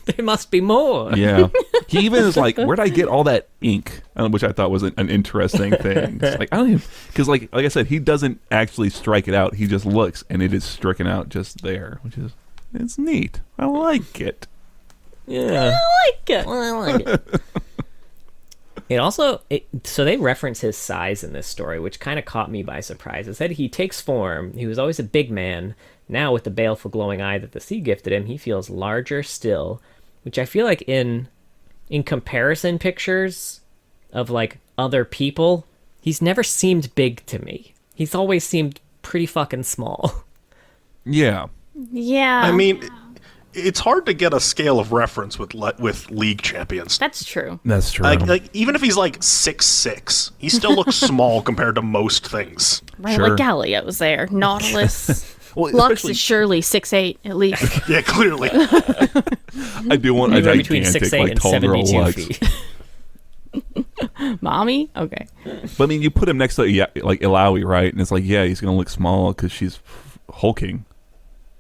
There must be more. Yeah. He even is like, where'd I get all that ink? Which I thought was an interesting thing. It's like, I don't even, because like I said, he doesn't actually strike it out. He just looks and it is stricken out just there, it's neat. I like it. Yeah. I like it. It also, so they reference his size in this story, which kind of caught me by surprise. It said he takes form. He was always a big man. Now, with the baleful glowing eye that the sea gifted him, he feels larger still, which I feel like in comparison pictures, of like other people, he's never seemed big to me. He's always seemed pretty fucking small. Yeah. Yeah. I mean, it's hard to get a scale of reference with league champions. that's true. That's true. Like even if he's like 6'6", he still looks small compared to most things. Right, Sure. like Galliot's there. Nautilus. Well, Lux especially- is surely 6'8" at least. Yeah, clearly. I do want a Anywhere between gigantic, 6'8" like, and tall girl 72 Lux. feet. Mommy? Okay. But I mean, you put him next to like Ilaoi, right? And it's like, yeah, he's gonna look small because she's hulking.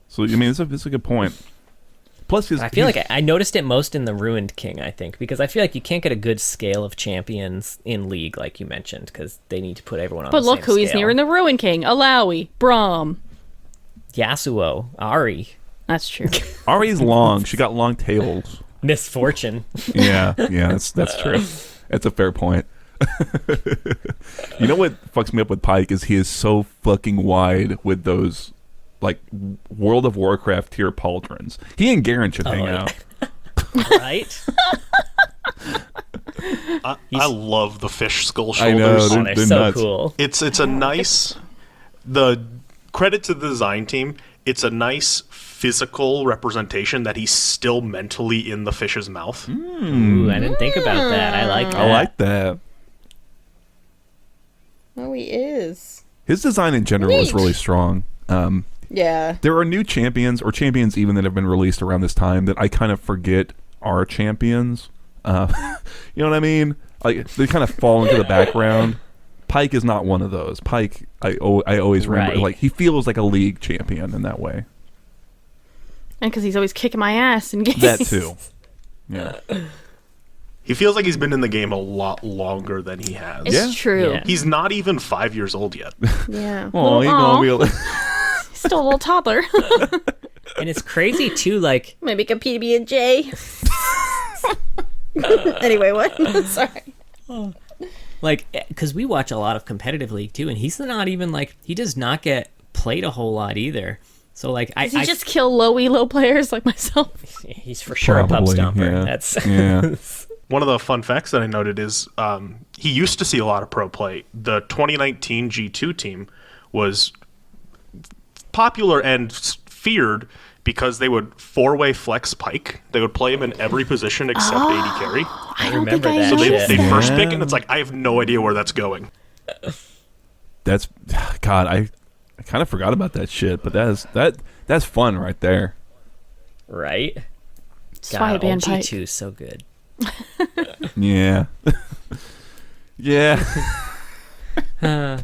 So I mean, it's a good point. Plus, I feel like I noticed it most in the Ruined King, I think, because I feel like you can't get a good scale of champions in League, like you mentioned, because they need to put everyone on But the look same who he's scale. near in the Ruin King. Alawi. Braum. Yasuo, Ari, That's true. Ari's long. She got long tails. Misfortune. Yeah, that's true. That's a fair point. You know what fucks me up with Pyke is he is so fucking wide with those like World of Warcraft tier pauldrons. He and Garen should hang yeah. out. Right? I love the fish skull I know, shoulders. Oh, they're They're so nuts. cool. It's a nice. The credit to the design team. It's a nice physical representation that he's still mentally in the fish's mouth. Ooh, I didn't think about that. I like that. I like that. Oh, he is. His design in general is Neat. really strong. Yeah. There are new champions, or champions even that have been released around this time that I kind of forget are champions. You know what I mean? Like they kind of fall into the background. Pyke is not one of those. Pyke, I always remember, Right. like he feels like a league champion in that way. And because he's always kicking my ass in games. That too. Yeah. He feels like he's been in the game a lot longer than he has. It's Yeah. true. Yeah. He's not even 5 years old yet. Yeah. Oh, you gonna be able He's still a little toddler. And it's crazy, too, like, Maybe compete to be a J. Anyway, what? Sorry. because we watch a lot of competitive League, too, and he's not even, like, he does not get played a whole lot either. So, like, Does he just kill low elo players like myself? he's for sure a pub Probably, stomper. yeah. That's Yeah. One of the fun facts that I noted is he used to see a lot of pro play. The 2019 G2 team was popular and feared because they would four-way flex Pyke. They would play him in every position except AD carry. I remember think I that So noticed shit. they first Yeah. pick, and it's like, I have no idea where that's going. That's God. I kind of forgot about that shit, but that's fun right there. Right? That's why I God, banned Pyke. OG2 is so good. Yeah. Yeah. Uh, How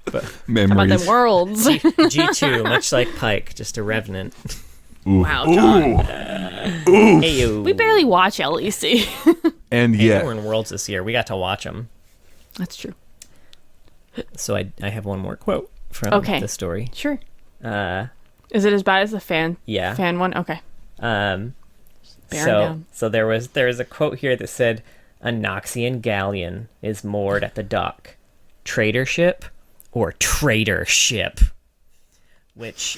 about Memories. the worlds? G2, much like Pyke, just a revenant. Ooh. Wow, John. Hey, We barely watch LEC. And Hey, yeah, they were in Worlds this year. We got to watch them. That's true. So I have one more quote from Okay. the story. Sure. Uh, Is it as bad as the fan yeah. one? Okay. Bearing down. So there was a quote here that said, "A Noxian galleon is moored at the dock. Trader ship or traitor ship?" Which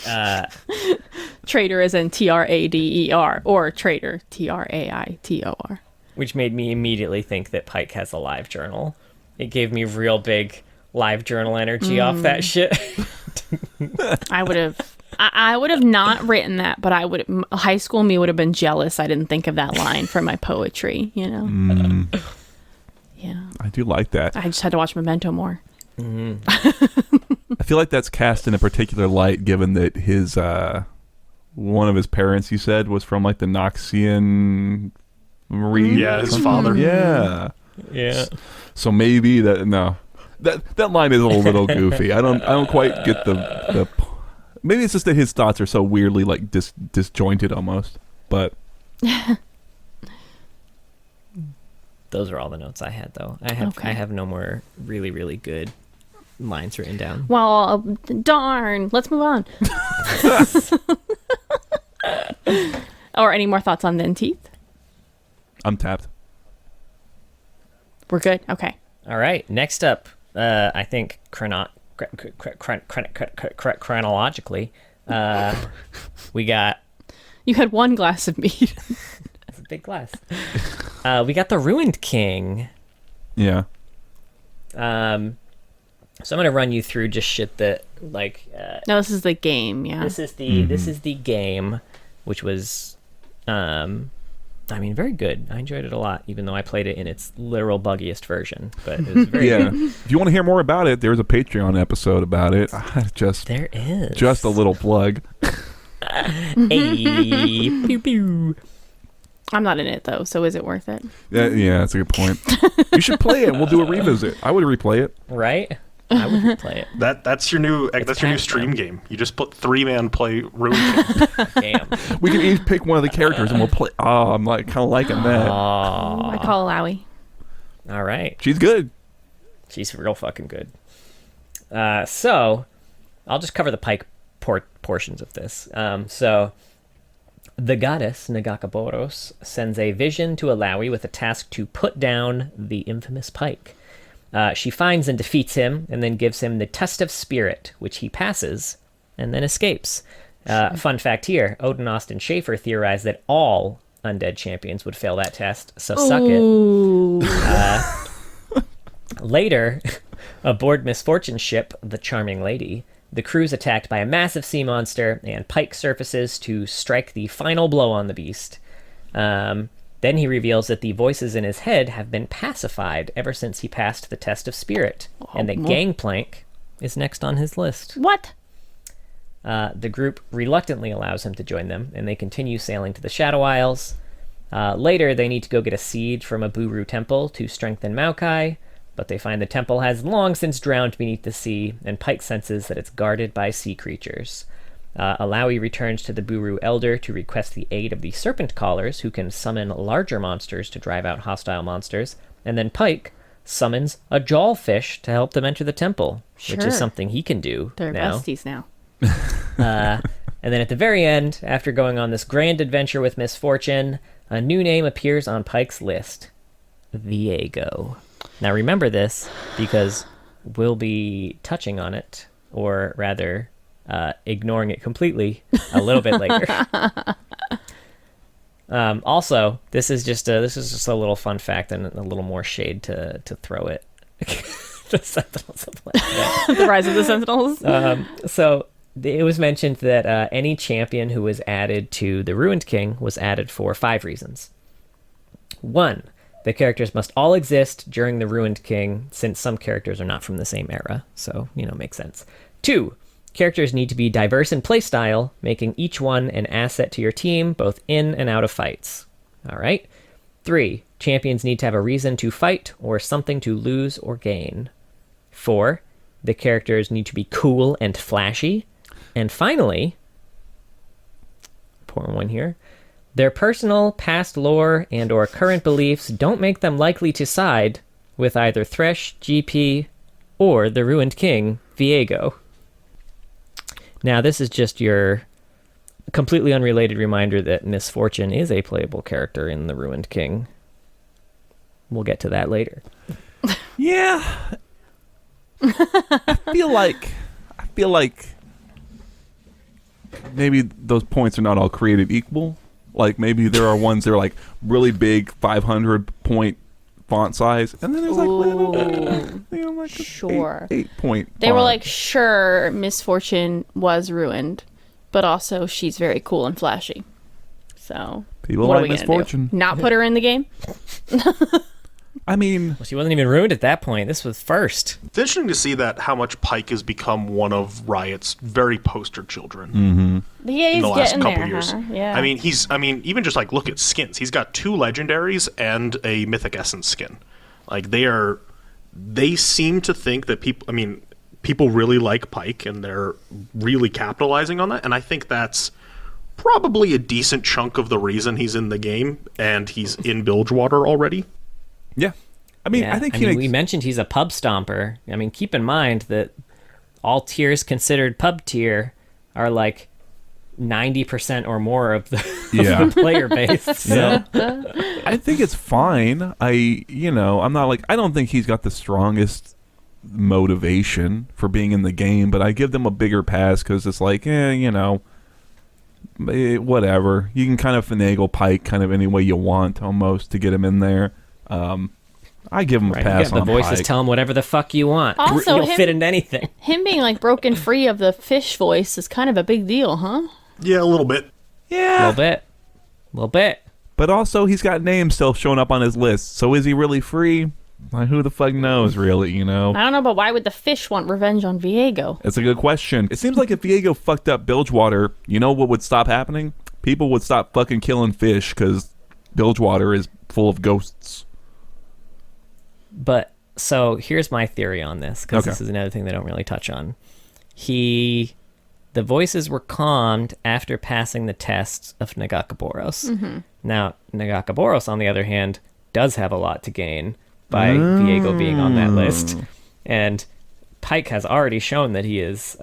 Trader is in TRADER or Trader TRAITOR. which made me immediately think that Pyke has a live journal. It gave me real big live journal energy off that shit. I would have not written that, but high school me would have been jealous I didn't think of that line for my poetry, you know? Yeah. I do like that. I just had to watch Memento more. I feel like that's cast in a particular light, given that his one of his parents, you said, was from like the Noxian Marine. Yeah, his father. Yeah. Yeah. So maybe that line is a little goofy. I don't quite get the. Maybe it's just that his thoughts are so weirdly like disjointed almost. But Those are all the notes I had, though. I Okay. have no more really, really good lines written down. Well, darn. Let's move on. Or any more thoughts on Menteith? I'm tapped. We're good? Okay. All right. Next up, I think chronologically, we got You had one glass of mead. That's a big glass. We got the Ruined King. Yeah. So I'm gonna run you through just shit that like. No, this is the game. Yeah. This is the game, which was, I mean, very good. I enjoyed it a lot, even though I played it in its literal buggiest version. But it was very Yeah. good. If you want to hear more about it, there's a Patreon episode about it. There is Just a little plug. Hey, pew pew. I'm not in it though, so is it worth it? Yeah, that's a good point. You should play it. We'll do a revisit. I would replay it. Right? I would replay it. That's your new stream game. You just put 3-man play Ruined King. Damn. We can each pick one of the characters and we'll play. Oh, I'm like kind of liking that. I call Lowie. All right. She's good. She's real fucking good. So, I'll just cover the Pyke portions of this. So, the goddess Nagakaboros sends a vision to Alawi with a task to put down the infamous Pyke. She finds and defeats him, and then gives him the test of spirit, which he passes, and then escapes. Fun fact here, Odin, Austin, Schaefer theorized that all undead champions would fail that test, so suck it. Later, aboard Misfortune's ship, the Charming Lady, the crew's attacked by a massive sea monster, and Pyke surfaces to strike the final blow on the beast. Then he reveals that the voices in his head have been pacified ever since he passed the test of spirit, and that Gangplank is next on his list. What? The group reluctantly allows him to join them, and they continue sailing to the Shadow Isles. Later, they need to go get a seed from a Buru temple to strengthen Maokai, but they find the temple has long since drowned beneath the sea, and Pyke senses that it's guarded by sea creatures. Alawi returns to the Buru Elder to request the aid of the Serpent Callers, who can summon larger monsters to drive out hostile monsters, and then Pyke summons a Jawfish to help them enter the temple, which Sure. is something he can do They're now. besties now. And then at the very end, after going on this grand adventure with Misfortune, a new name appears on Pyke's list, Viego. Now remember this, because we'll be touching on it, or rather... ignoring it completely a little bit later. Also, this is just a little fun fact and a little more shade to throw it. The Sentinels of Blood. The Rise of the Sentinels. So it was mentioned that any champion who was added to the Ruined King was added for 5 reasons. 1, the characters must all exist during the Ruined King, since some characters are not from the same era, so makes sense. 2, characters need to be diverse in playstyle, making each one an asset to your team, both in and out of fights. All right. 3, champions need to have a reason to fight or something to lose or gain. 4, the characters need to be cool and flashy. And finally, important one here, their personal, past lore and or current beliefs don't make them likely to side with either Thresh, GP, or the Ruined King, Viego. Now, this is just your completely unrelated reminder that Misfortune is a playable character in The Ruined King. We'll get to that later. Yeah. I feel like maybe those points are not all created equal. Like maybe there are ones that are like really big 500 point font size, and then there's like little, like Sure. 8 point. They were font. like, sure, Misfortune was ruined, but also she's very cool and flashy. So People what like are we gonna Misfortune. do? Not put her in the game? I mean, Well, she wasn't even ruined at that point. This was first. It's interesting to see that how much Pyke has become one of Riot's very poster children Yeah, he's in the last getting couple there, years. huh? Yeah. I mean, even just like look at skins. He's got 2 legendaries and a Mythic Essence skin. Like they seem to think that people really like Pyke, and they're really capitalizing on that. And I think that's probably a decent chunk of the reason he's in the game and he's in Bilgewater already. yeah. I mean, Yeah, I think we mentioned he's a pub stomper. I mean, keep in mind that all tiers considered pub tier are like 90% or more of the, Yeah. of the player base. So. I think it's fine. I'm not like, I don't think he's got the strongest motivation for being in the game, but I give them a bigger pass because it's like, whatever. You can kind of finagle Pyke kind of any way you want almost to get him in there. I give him a Right, pass you got on the voices Pyke. tell him whatever the fuck you want. Also, You'll him- fit into anything. Him being like broken free of the fish voice is kind of a big deal, huh? Yeah, a little bit. A Yeah, little bit. but also he's got names still showing up on his list. So is he really free? Like, who the fuck knows, really? You know. I don't know, but why would the fish want revenge on Viego? It's a good question. It seems like if Viego fucked up Bilgewater, you know what would stop happening? People would stop fucking killing fish because Bilgewater is full of ghosts. But so here's my theory on this, because Okay. this is another thing they don't really touch on. The voices were calmed after passing the tests of Nagakaboros. Now, Nagakaboros, on the other hand, does have a lot to gain by Viego being on that list. And Pyke has already shown that he is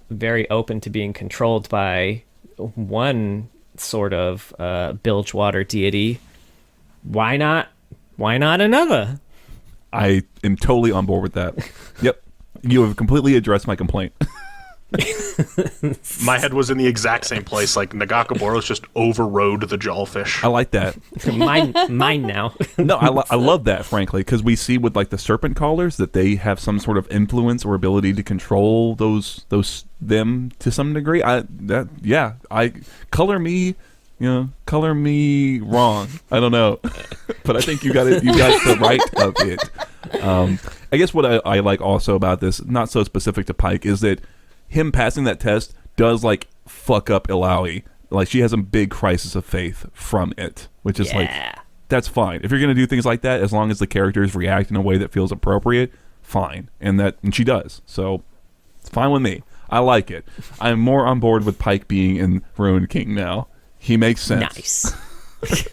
very open to being controlled by one sort of Bilgewater deity. Why not? Why not another? I am totally on board with that. Yep. You have completely addressed my complaint. My head was in the exact same place. Like Nagakaboros just overrode the jawfish. I like that. Mine now. No, I love that, frankly, because we see with like the serpent callers that they have some sort of influence or ability to control them to some degree. Color me wrong. I don't know, but I think you got it. You got the right of it. I guess what I like also about this, not so specific to Pyke, is that him passing that test does like fuck up Illaoi. Like she has a big crisis of faith from it, which is like, that's fine. If you're gonna do things like that, as long as the characters react in a way that feels appropriate, fine. And she does. So it's fine with me. I like it. I'm more on board with Pyke being in Ruined King now. He makes sense. Nice.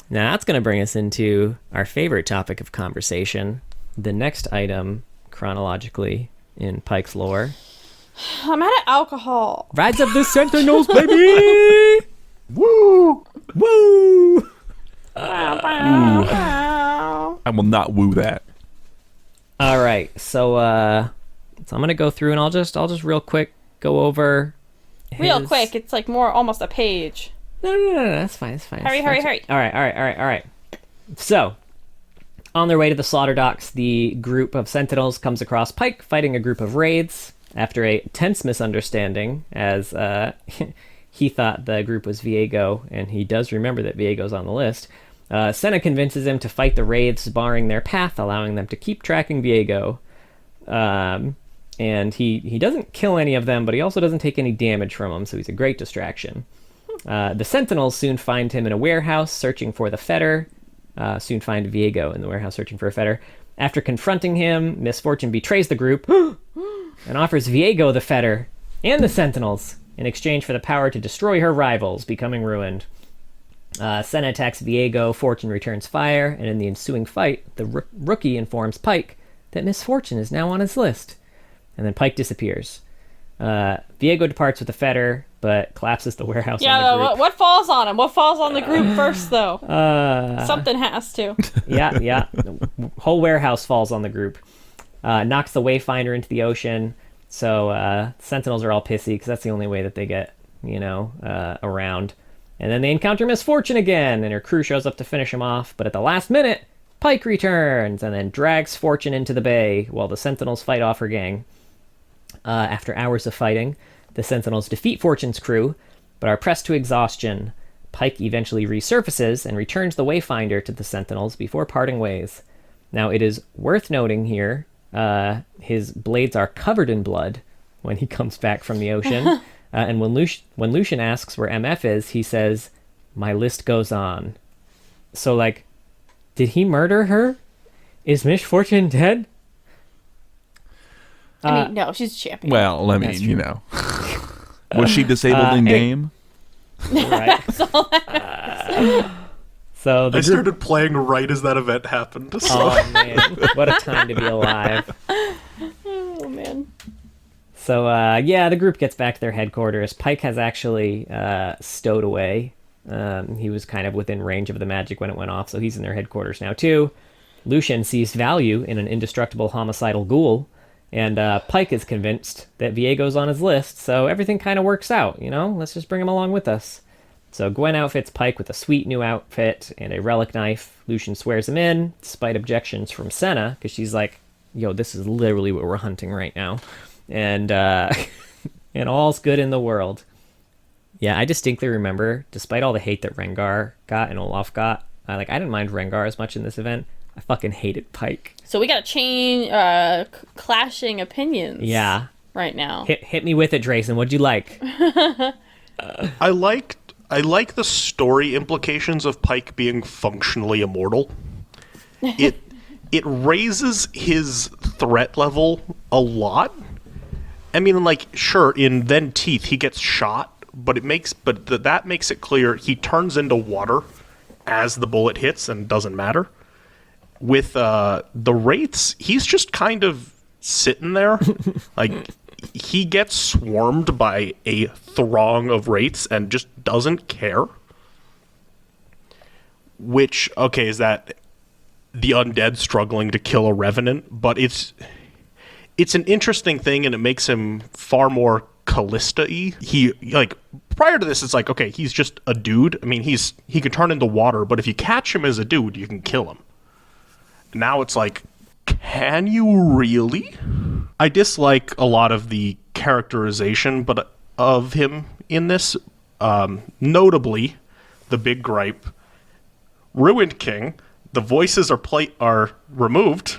Now that's going to bring us into our favorite topic of conversation. The next item, chronologically, in Pyke's lore. I'm out of alcohol. Rides of the Sentinels, baby! Woo! Woo! Wow. I will not woo that. All right, so I'm going to go through and I'll just real quick go over Real his- quick, it's like more almost a page. No, that's fine. Hurry. All right. So, on their way to the slaughter docks, the group of sentinels comes across Pyke fighting a group of raids after a tense misunderstanding, as he thought the group was Viego, and he does remember that Viego's on the list. Senna convinces him to fight the raids, barring their path, allowing them to keep tracking Viego. And he doesn't kill any of them, but he also doesn't take any damage from them, so he's a great distraction. The Sentinels soon find him in a warehouse searching for the fetter. Soon find Viego in the warehouse searching for a fetter. After confronting him, Misfortune betrays the group and offers Viego the fetter and the Sentinels in exchange for the power to destroy her rivals, becoming ruined. Senna attacks Viego, Fortune returns fire, and in the ensuing fight, the rookie informs Pyke that Misfortune is now on his list. And then Pyke disappears. Viego departs with the fetter, but collapses the warehouse on the group. What falls on him? What falls on the group first, though? Something has to. Yeah. The whole warehouse falls on the group. Knocks the Wayfinder into the ocean. So Sentinels are all pissy because that's the only way that they get, around. And then they encounter Misfortune again, and her crew shows up to finish him off. But at the last minute, Pyke returns and then drags Fortune into the bay while the Sentinels fight off her gang. After hours of fighting, the Sentinels defeat Fortune's crew, but are pressed to exhaustion. Pyke eventually resurfaces and returns the Wayfinder to the Sentinels before parting ways. Now, it is worth noting here, his blades are covered in blood when he comes back from the ocean. And when Lucian asks where MF is, he says, "My list goes on." So, did he murder her? Is Misfortune dead? I mean, no, she's a champion. Well, That's true. Was she disabled in game? Right. So I started playing right as that event happened. So. Oh man, what a time to be alive. Oh, man. So the group gets back to their headquarters. Pyke has actually stowed away. He was kind of within range of the magic when it went off, so he's in their headquarters now too. Lucian sees value in an indestructible homicidal ghoul, and Pyke is convinced that Viego's on his list, so everything kind of works out, Let's just bring him along with us. So Gwen outfits Pyke with a sweet new outfit and a relic knife. Lucian swears him in, despite objections from Senna, because she's like, yo, this is literally what we're hunting right now. And and all's good in the world. Yeah, I distinctly remember, despite all the hate that Rengar got and Olaf got, I didn't mind Rengar as much in this event. I fucking hated Pyke. So we got to change clashing opinions. Yeah. Right now. Hit me with it, Draasin. What'd you like? I like the story implications of Pyke being functionally immortal. It raises his threat level a lot. I mean, like, sure, in Then Teeth he gets shot, but that makes it clear he turns into water as the bullet hits and doesn't matter. With the Wraiths, he's just kind of sitting there. Like, he gets swarmed by a throng of Wraiths and just doesn't care. Which, okay, is that the undead struggling to kill a Revenant? But it's an interesting thing, and it makes him far more Callista-y. He, like, prior to this, it's like, okay, he's just a dude. I mean, he can turn into water, but if you catch him as a dude, you can kill him. Now it's like, can you really? I dislike a lot of the characterization of him in this. Notably, the big gripe, Ruined King, the voices are removed.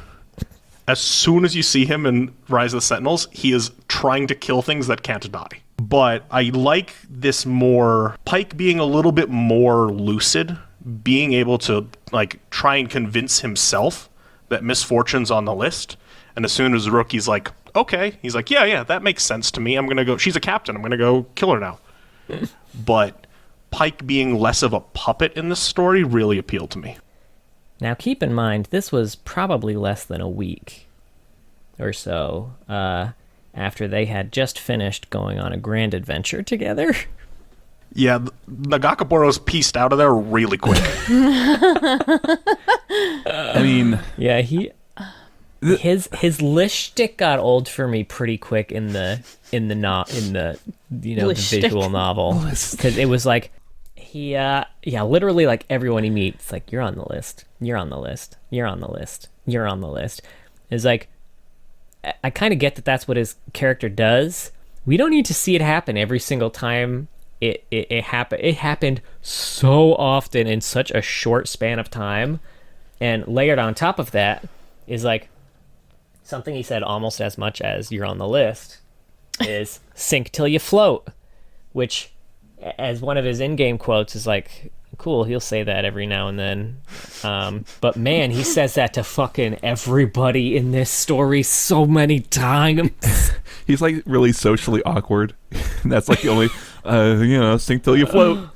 As soon as you see him in Rise of the Sentinels, he is trying to kill things that can't die. But I like this more, Pyke being a little bit more lucid, being able to like try and convince himself that Misfortune's on the list. And as soon as Rookie's like, okay, he's like, yeah, that makes sense to me. I'm going to go, she's a captain. I'm going to go kill her now. But Pyke being less of a puppet in this story really appealed to me. Now, keep in mind, this was probably less than a week or so after they had just finished going on a grand adventure together. Yeah, Nagakaboro's pieced out of there really quick. I mean, yeah, his Lish stick got old for me pretty quick in the the visual novel, because it was like literally like everyone he meets, like, you're on the list, you're on the list, you're on the list, you're on the list. It's like, I kind of get that that's what his character does. We don't need to see it happen every single time it happened. It happened so often in such a short span of time, and layered on top of that is like something he said almost as much as you're on the list is sink till you float, which, as one of his in-game quotes, is like, cool, he'll say that every now and then. But man, he says that to fucking everybody in this story so many times. He's like really socially awkward. And that's like the only, sink till you float.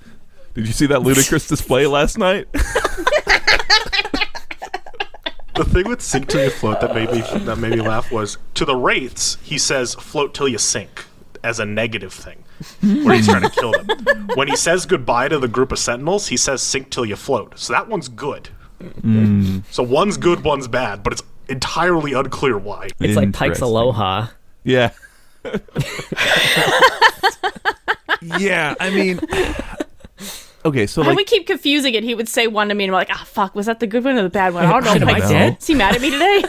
Did you see that ludicrous display last night? The thing with sink till you float that made me laugh was, to the Wraiths, he says float till you sink as a negative thing, where he's trying to kill them. When he says goodbye to the group of Sentinels, he says sink till you float. So that one's good. So one's good, one's bad, but it's entirely unclear why. It's like Pyke's aloha. Yeah. Yeah, I mean, okay, so How we keep confusing it. He would say one to me, and I'm like, fuck, was that the good one or the bad one? I don't know. I don't know. Is he mad at me today?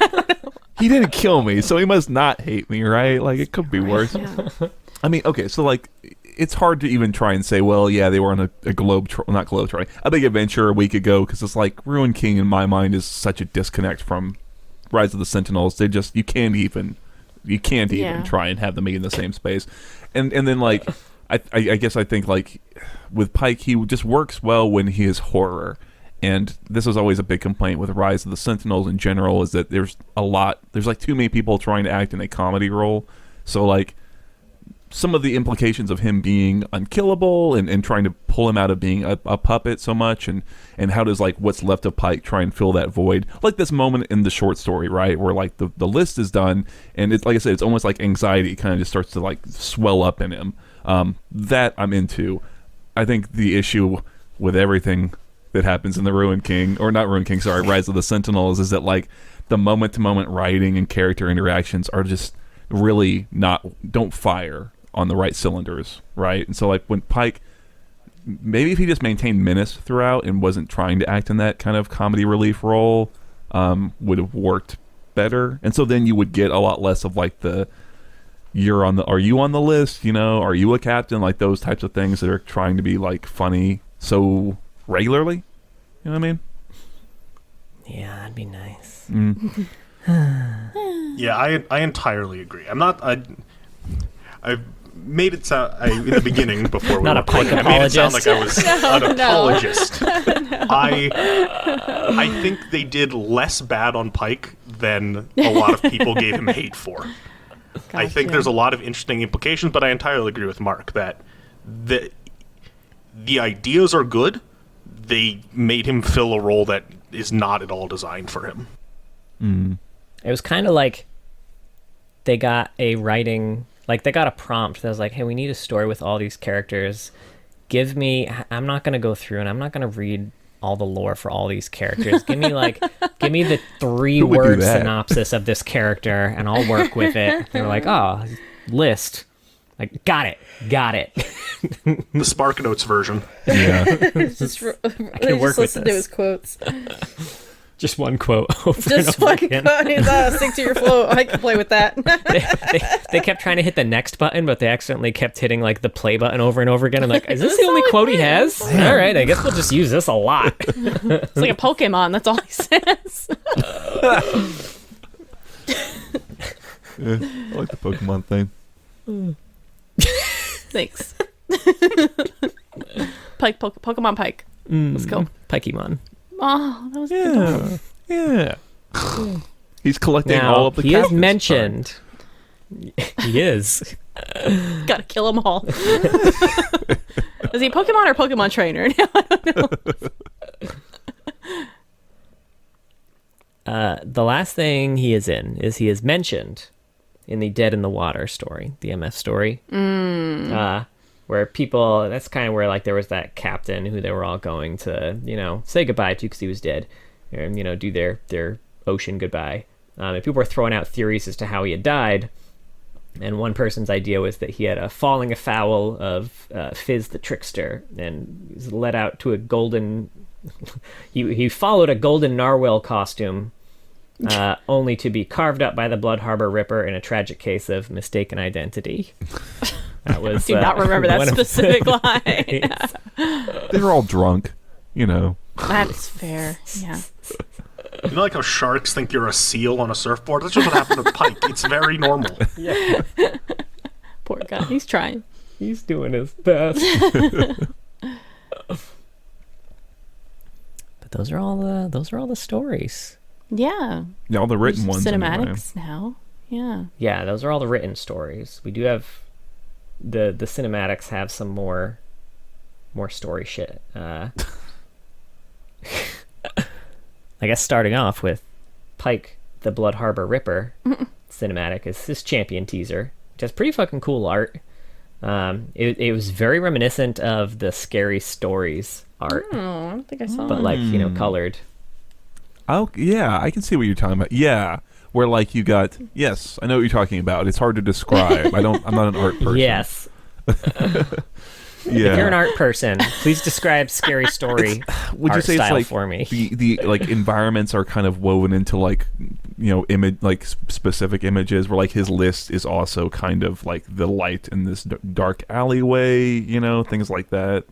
he didn't kill me, so he must not hate me, right? Like, it could be worse. Yeah. I mean, okay, so like, it's hard to even try and say, well, yeah, they were on a a big adventure a week ago, because it's like, Ruined King in my mind is such a disconnect from Rise of the Sentinels. They just, you can't even try and have them be in the same space. And then like, I guess I think like with Pyke, he just works well when he is horror. And this is always a big complaint with Rise of the Sentinels in general, is that there's like too many people trying to act in a comedy role. So like, some of the implications of him being unkillable and trying to pull him out of being a puppet so much, and how does like what's left of Pyke try and fill that void, like this moment in the short story, right, where like the list is done, and it's like I said, it's almost like anxiety kind of just starts to like swell up in him. That I'm into. I think the issue with everything that happens in the Rise of the Sentinels, is that like the moment to moment writing and character interactions are just really don't fire on the right cylinders, right? And so like when Pyke maybe if he just maintained menace throughout and wasn't trying to act in that kind of comedy relief role, would have worked better. And so then you would get a lot less of like the are you on the list, are you a captain, like those types of things that are trying to be like funny so regularly. You know what I mean? Yeah, that'd be nice. Yeah, I entirely agree. I made it sound in the beginning before we Not were a Pyke recording, I made it sound apologist. like I was an apologist. I think they did less bad on Pyke than a lot of people gave him hate for. I think there's a lot of interesting implications, but I entirely agree with Mark that the ideas are good. They made him fill a role that is not at all designed for him. It was kind of like they got a prompt that was like, hey, we need a story with all these characters. I'm not going to go through and I'm not going to read all the lore for all these characters. Give me the 3-word synopsis of this character and I'll work with it. They were like, oh, list. Like, got it. The Spark Notes version. Yeah. I can work with to this. his quotes. Just one quote over Just and over one again. quote. Stick to your flow. I can play with that. They kept trying to hit the next button, but they accidentally kept hitting like the play button over and over again. I'm like, is this the only quote he has? All right, I guess we'll just use this a lot. It's like a Pokemon. That's all he says. Yeah, I like the Pokemon thing. Thanks. Pokemon Pyke. Let's go. Pokemon. Oh, that was good. Yeah. He's collecting Now, all of the he is captains. mentioned. He is. Gotta kill them all. Is he a Pokemon or Pokemon trainer? I don't know. The last thing he is in is he is mentioned in the Dead in the Water story, the MF story. Where people, that's kind of where like there was that captain who they were all going to, say goodbye to because he was dead, and do their ocean goodbye. And people were throwing out theories as to how he had died. And one person's idea was that he had falling afoul of Fizz the Trickster and was led out to a golden. he followed a golden narwhal costume, only to be carved up by the Bloodharbor Ripper in a tragic case of mistaken identity. That was, Do not remember that specific line. They were all drunk, That is fair. Yeah. You know, like how sharks think you're a seal on a surfboard? That's just what happened to Pyke. It's very normal. Yeah. Poor guy. He's trying. He's doing his best. But those are all the stories. Yeah. Yeah, all the written ones. Cinematics now. Yeah. Yeah, those are all the written stories. We do have the cinematics have some more story shit. I guess starting off with Pyke, the Bloodharbor Ripper cinematic is this champion teaser, which has pretty fucking cool art. It was very reminiscent of the Scary Stories art, Oh, I don't think I saw but that. like colored. Oh, yeah, I can see what you're talking about. Yeah, where like you got, yes, I know what you're talking about. It's hard to describe. I'm not an art person. Yes. Yeah. If you're an art person, please describe Scary Story Would you art say it's style like for me. the like environments are kind of woven into like image like specific images where like his list is also kind of like the light in this dark alleyway, things like that.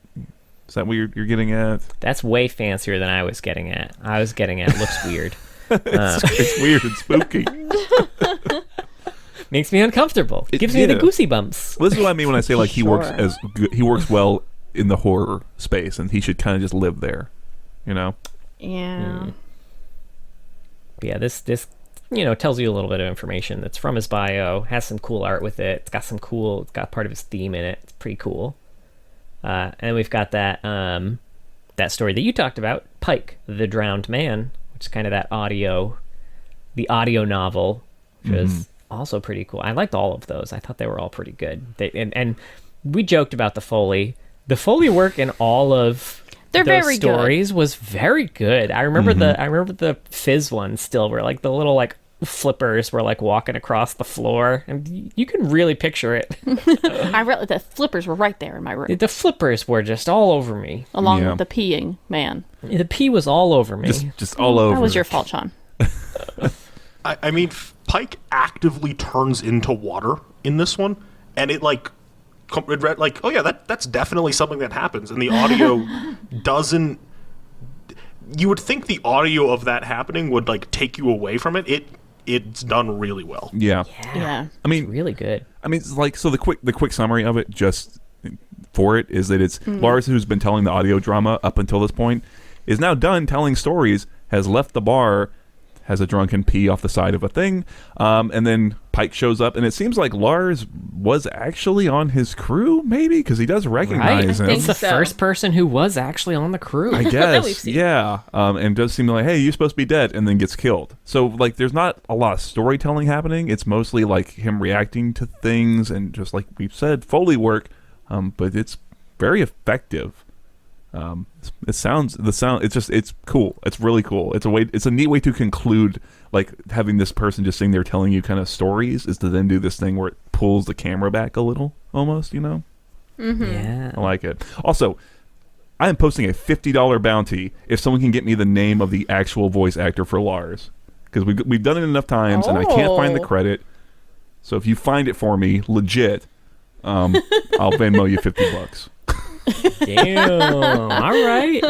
Is that what you're getting at? That's way fancier than I was getting at. Looks weird. It's weird and spooky. Makes me uncomfortable. Gives me the goosey bumps. Well, this is what I mean when I say like he works Sure. as he works well in the horror space, and he should kind of just live there, Yeah. But yeah, this tells you a little bit of information that's from his bio. Has some cool art with it. It's got part of his theme in it. It's pretty cool. And then we've got that story that you talked about, Pyke, the Drowned Man, which is kind of the audio novel, which is also pretty cool. I liked all of those. I thought they were all pretty good. And we joked about the Foley. The Foley work in all of They're those very stories was very good. I remember the Fizz one still, where like the little like flippers were like walking across the floor, and you can really picture it. The flippers were right there in my room, The flippers were just all over me. along Yeah. with the peeing man. The pee was all over me. Just all over. That was your fault, Sean. I mean, Pyke actively turns into water in this one, and it like, oh yeah, that's definitely something that happens, and the audio doesn't. You would think the audio of that happening would like take you away from it. It's done really well. Yeah. Yeah. I mean, Really good. I mean, it's like, so the quick summary of it, just for it, is that it's Lars, who's been telling the audio drama up until this point, is now done telling stories, has left the bar, has a drunken pee off the side of a thing, and then Pyke shows up, and it seems like Lars was actually on his crew, maybe, because he does recognize him. It's the so. first person who was actually on the crew. I we've guess, seen. yeah, and does seem like, hey, you're supposed to be dead, and then gets killed. So, like, there's not a lot of storytelling happening. It's mostly, like, him reacting to things, and just like we've said, Foley work, but it's very effective. It's cool. It's really cool. It's a neat way to conclude, like, having this person just sitting there telling you kind of stories, is to then do this thing where it pulls the camera back a little, almost, you know? Yeah. I like it. Also, I am posting a $50 bounty if someone can get me the name of the actual voice actor for Lars, because we've done it enough times, and I can't find the credit. So if you find it for me, legit, I'll Venmo you $50. Damn. All right.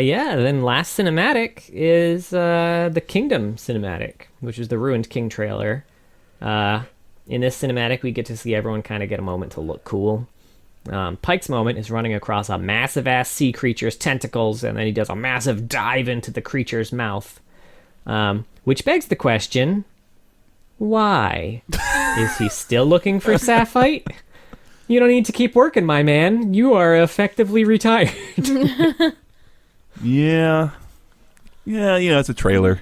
Yeah, then last cinematic is the Kingdom cinematic, which is the Ruined King trailer. In this cinematic, we get to see everyone kind of get a moment to look cool. Pyke's moment is running across a massive-ass sea creature's tentacles, and then he does a massive dive into the creature's mouth. Which begs the question, why? Is he still looking for Sapphite? You don't need to keep working, my man. You are effectively retired. Yeah, it's a trailer.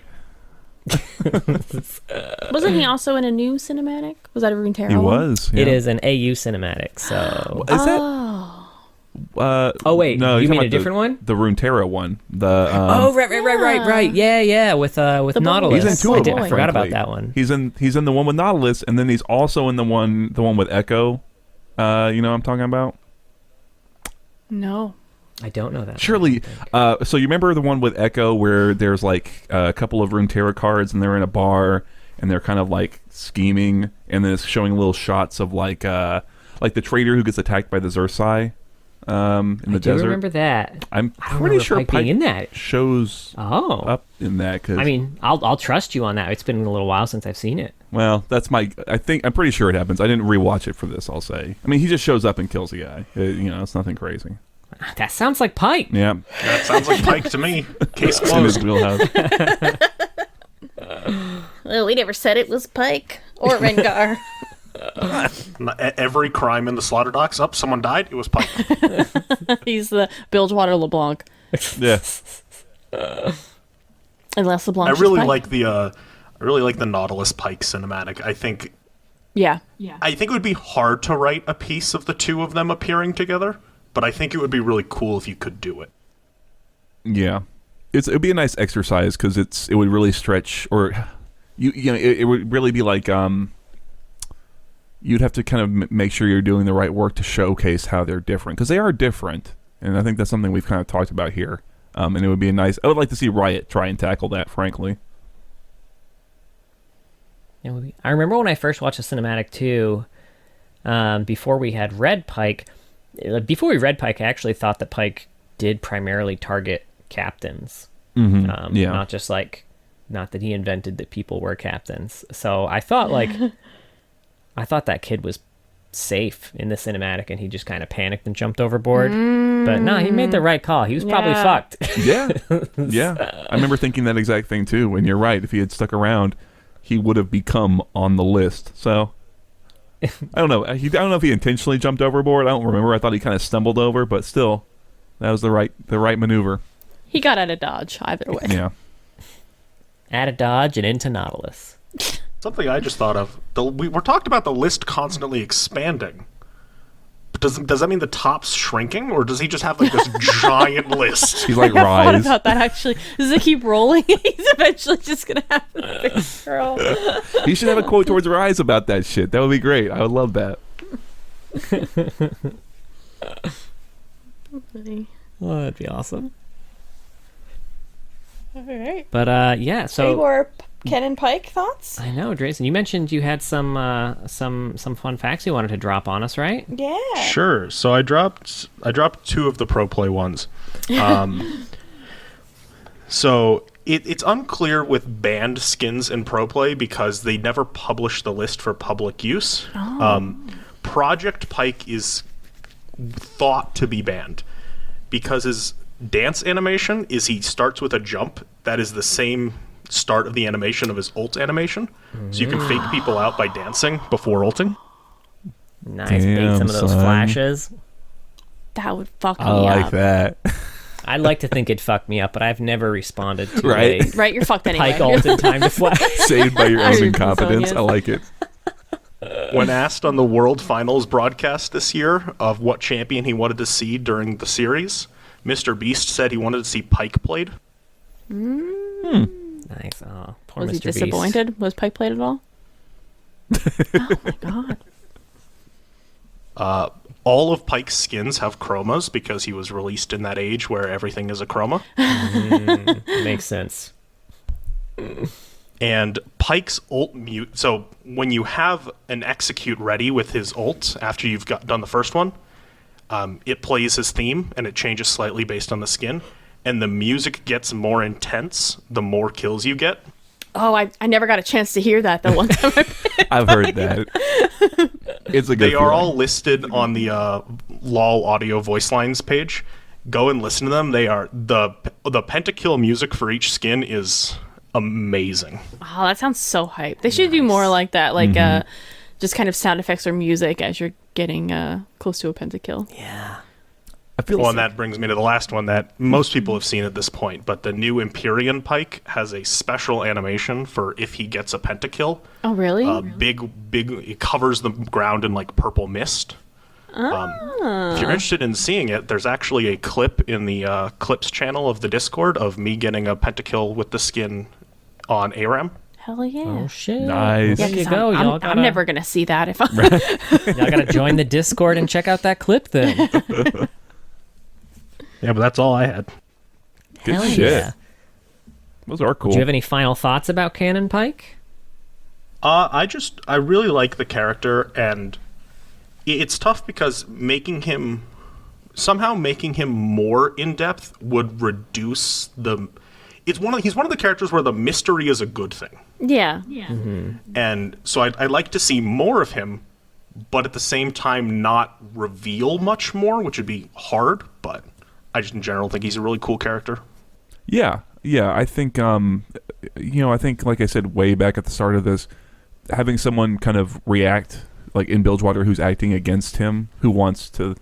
Wasn't he also in a new cinematic? Was that a Runeterra He one? was. Yeah. It is an AU cinematic, so... Is that? Oh, wait, no, you you're mean talking a about different one? The Runeterra one. Oh, right. Yeah, with boy. Nautilus. He's in two of them. I forgot about frankly. that one. He's in the one with Nautilus, and then he's also in the one with Echo. You know what I'm talking about? No. I don't know that. Surely. So you remember the one with Echo where there's like a couple of Runeterra cards, and they're in a bar, and they're kind of like scheming, and then it's showing little shots of like the trader who gets attacked by the Xersai in the I do desert. remember that. I'm I don't pretty remember sure Pyke being in that. shows Oh. up in that. Cause, I mean, I'll trust you on that. It's been a little while since I've seen it. well, that's I'm pretty sure it happens. I didn't rewatch it for this, I'll say. I mean, he just shows up and kills the guy. It's nothing crazy. That sounds like Pyke. Yeah. That sounds like Pyke to me. Case It's in his closed. wheelhouse. Well, we never said it was Pyke or Rengar. Every crime in the slaughter docks. Up, someone died. It was Pyke. He's the Bilgewater LeBlanc. Yeah. Unless LeBlanc. I really like the Nautilus Pyke cinematic. I think Yeah. it would be hard to write a piece of the two of them appearing together, but I think it would be really cool if you could do it. Yeah. It'd be a nice exercise because it would really stretch, or it would really be like you'd have to kind of make sure you're doing the right work to showcase how they're different, because they are different, and I think that's something we've kind of talked about here. And it would be I would like to see Riot try and tackle that, frankly. I remember when I first watched the cinematic too, before we had read Pyke. Before we read Pyke, I actually thought that Pyke did primarily target captains. Yeah. Not just like, not that he invented that people were captains. So I thought I thought that kid was safe in the cinematic, and he just kind of panicked and jumped overboard. But no, he made the right call. He was probably fucked. Yeah. Yeah. I remember thinking that exact thing too, and you're right. If he had stuck around, he would have become on the list. So I don't know. I don't know if he intentionally jumped overboard. I don't remember. I thought he kind of stumbled over, but still, that was the right maneuver. He got out of dodge either way. Yeah. Out of Dodge and into Nautilus. Something I just thought of. We're talked about the list constantly expanding. But Does that mean the top's shrinking, or does he just have like this giant list? He's like I thought Rise. about that actually. Does it keep rolling? He's eventually just gonna have a big girl. He should have a quote towards Rise about that shit. That would be great. I would love that. Well, that'd be awesome. All right. But yeah, so Any more Ken and Pyke thoughts? I know, Draasin, you mentioned you had some fun facts you wanted to drop on us, right? Yeah. Sure. So I dropped 2 of the pro play ones. So it's unclear with banned skins in pro play because they never publish the list for public use. Project Pyke is thought to be banned because his dance animation is he starts with a jump that is the same start of the animation of his ult animation, so you can fake people out by dancing before ulting. Nice. Damn, Bait some of those son. flashes. That would fuck me I like up. that. I'd like to think it fucked me up, but I've never responded to Right. a Right, you're fucked anyway. Pyke ult in time to flash. Saved by your own You're incompetence. Sonia's. I like it. When asked on the World Finals broadcast this year of what champion he wanted to see during the series, Mr. Beast said he wanted to see Pyke played. Nice. Oh, poor Was he Mr. Beast. disappointed? Was Pyke played at all? Oh my god. All of Pyke's skins have chromas because he was released in that age where everything is a chroma. Makes sense. And Pyke's ult mute. So when you have an execute ready with his ult after you've done the first one, it plays his theme and it changes slightly based on the skin. And the music gets more intense the more kills you get. Oh, I never got a chance to hear that the one time. I've heard that. It's a good They are feeling. all listed on the LOL audio voice lines page. Go and listen to them. They are the pentakill music for each skin is amazing. Oh, that sounds so hype. They should do more like that, like just kind of sound effects or music as you're getting close to a pentakill. Yeah. I feel Well, and that brings me to the last one that most people have seen at this point, but the new Empyrean Pyke has a special animation for if he gets a pentakill. Oh, really? Big, it covers the ground in like purple mist. If you're interested in seeing it, there's actually a clip in the clips channel of the Discord of me getting a pentakill with the skin on ARAM. Hell yeah. Oh shit. Nice. There 'cause you go. I'm, Y'all I'm gotta, never gonna see that if I. y'all gotta join the Discord and check out that clip then. Yeah, but that's all I had. Good Hell shit. yeah. Those are cool. Do you have any final thoughts about Canon Pyke? I really like the character, and it's tough because making him more in depth would reduce the. He's one of the characters where the mystery is a good thing, Yeah. and so I'd like to see more of him, but at the same time not reveal much more, which would be hard. But I just in general think he's a really cool character. Yeah. I think, I think, like I said way back at the start of this, having someone kind of react, like in Bilgewater, who's acting against him, who wants to,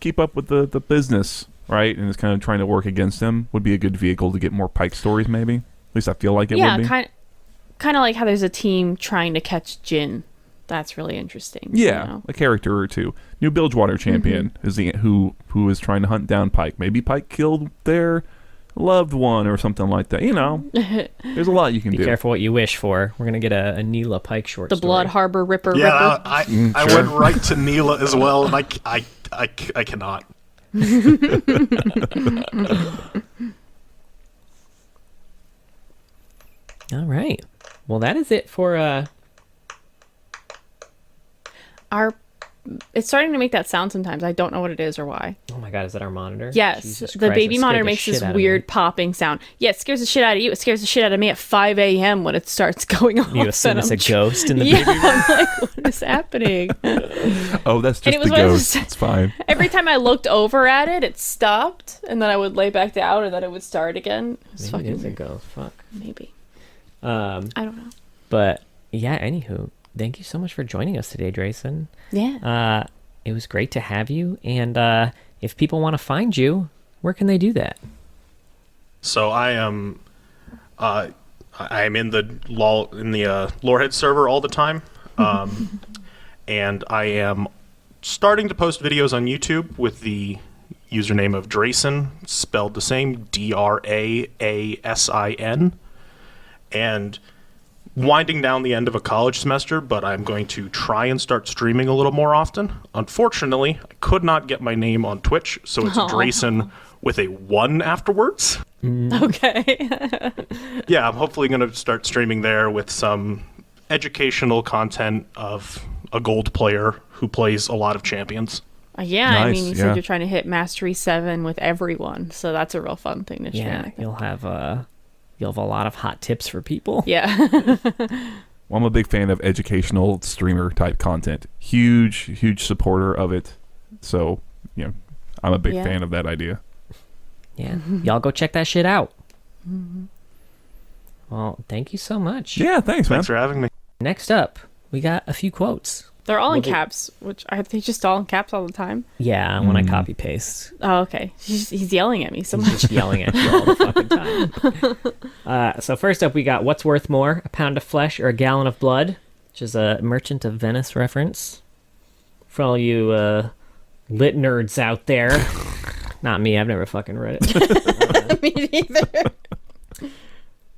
keep up with the business, right, and is kind of trying to work against him, would be a good vehicle to get more Pyke stories, maybe. At least I feel like it would be. kind of like how there's a team trying to catch Jin. That's really interesting. Yeah, a character or two. New Bilgewater champion is who is trying to hunt down Pyke. Maybe Pyke killed their loved one or something like that. There's a lot you can Be do. careful what you wish for. We're gonna get a Neela Pyke short The story. Bloodharbor Ripper. Yeah, Ripper. I went right to Neela as well, and I cannot. All right. Well, that is it for It's starting to make that sound sometimes. I don't know what it is or why. Oh my god, is that our monitor? Yes, Jesus the Christ, baby it scared monitor the makes shit this out of weird me. popping sound. Yeah, it scares the shit out of you. It scares the shit out of me at 5 a.m. when it starts going off. You assume and it's a I'm ghost in the yeah, baby. I'm like, what is happening? Oh, that's And just it was the one of ghost. those- It's fine. Every time I looked over at it, it stopped, and then I would lay back down, and then it would start again. It was Maybe it fucking is a weird. ghost. Fuck. Maybe. I don't know. But yeah, anywho, thank you so much for joining us today, Draasin. Yeah. It was great to have you. And if people want to find you, where can they do that? So I am in the Loreheads server all the time, and I am starting to post videos on YouTube with the username of Draasin, spelled the same, Draasin, and winding down the end of a college semester, but I'm going to try and start streaming a little more often. Unfortunately, I could not get my name on Twitch, so it's Draasin with a 1 afterwards. Okay. Yeah, I'm hopefully going to start streaming there with some educational content of a gold player who plays a lot of champions. Yeah, I Nice, mean, you said you're trying to hit Mastery 7 with everyone, so that's a real fun thing to stream. Yeah, you'll have a lot of hot tips for people. Yeah. Well, I'm a big fan of educational streamer type content. Huge supporter of it. So, I'm a big fan of that idea. Yeah. Y'all go check that shit out. Well, thank you so much. Yeah, thanks, man. Thanks for having me. Next up, we got a few quotes. They're all in caps, which are they just all in caps all the time? Yeah, when I copy paste. Oh, okay. He's yelling at me so He's much. just yelling at you all the fucking time. So first up, we got what's worth more, a pound of flesh or a gallon of blood, which is a Merchant of Venice reference. For all you lit nerds out there. Not me, I've never fucking read it. Me neither.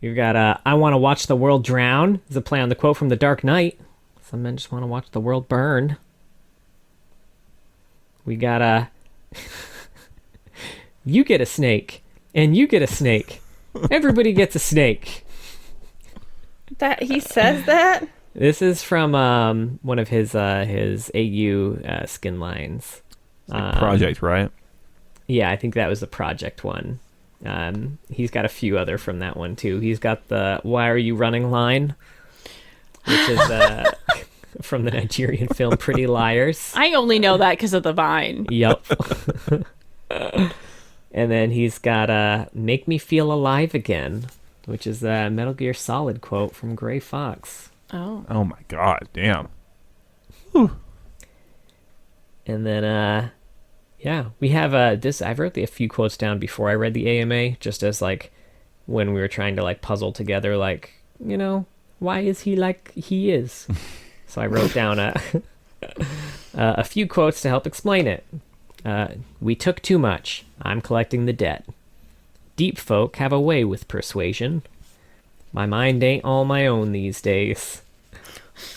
You've got I want to watch the world drown, is a play on the quote from The Dark Knight. Some men just want to watch the world burn. We got you get a snake, and you get a snake. Everybody gets a snake. That he says that? This is from one of his AU skin lines. Project, right? Yeah, I think that was the project one. He's got a few other from that one too. He's got the "Why are you running?" line, which is from the Nigerian film Pretty Liars. I only know that because of the vine. Yup. And then he's got "Make me feel alive again," which is a Metal Gear Solid quote from Gray Fox. Oh. Oh my god, damn. And then yeah, we have this. I wrote a few quotes down before I read the AMA, just as like when we were trying to like puzzle together, like, why is he like he is? So I wrote down a few quotes to help explain it. We took too much. I'm collecting the debt. Deep folk have a way with persuasion. My mind ain't all my own these days.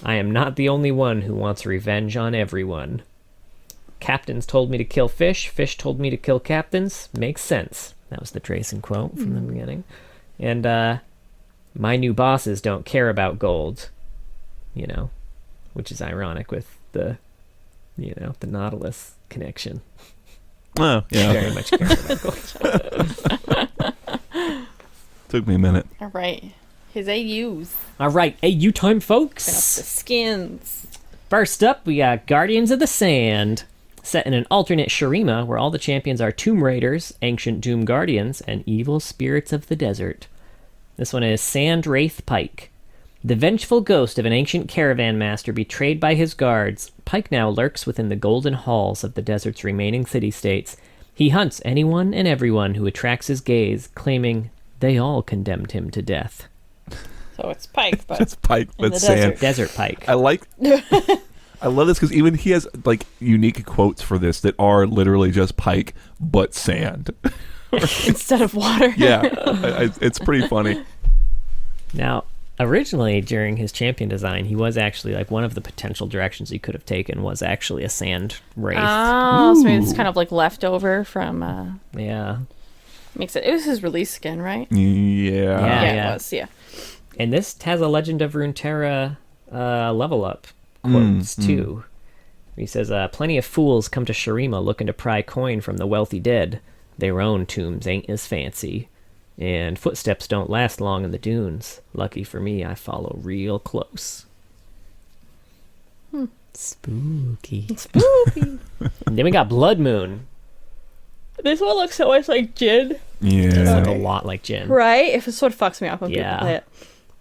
I am not the only one who wants revenge on everyone. Captains told me to kill fish. Fish told me to kill captains. Makes sense. That was the Draasin quote from the beginning. And my new bosses don't care about gold. Which is ironic with the Nautilus connection. Oh, yeah. Very much care about gold. Took me a minute. All right. His AUs. All right, AU time, Got the folks. skins. First up, we got Guardians of the Sand. Set in an alternate Shurima where all the champions are Tomb Raiders, Ancient Doom Guardians, and Evil Spirits of the Desert. This one is Sand Wraith Pyke. The vengeful ghost of an ancient caravan master betrayed by his guards, Pyke now lurks within the golden halls of the desert's remaining city-states. He hunts anyone and everyone who attracts his gaze, claiming they all condemned him to death. So it's Pyke, but It's Pyke, in but the sand. Desert Pyke. I love this because even he has like unique quotes for this that are literally just Pyke, but sand. instead of water. Yeah, it's pretty funny. Now, originally during his champion design, he was actually like one of the potential directions he could have taken was actually a sand wraith. Oh, so it's kind of like leftover from. Yeah. Makes it. It was his release skin, right? Yeah. Yeah. It was. Yeah. And this has a Legend of Runeterra level up quotes too. He says, plenty of fools come to Shurima looking to pry coin from the wealthy dead. Their own tombs ain't as fancy. And footsteps don't last long in the dunes. Lucky for me, I follow real close. Spooky. Spooky. And then we got Blood Moon. This one looks so much like Jin. It's Yeah. like a lot like Jin. Right? It sort of fucks me up when Yeah. people play it.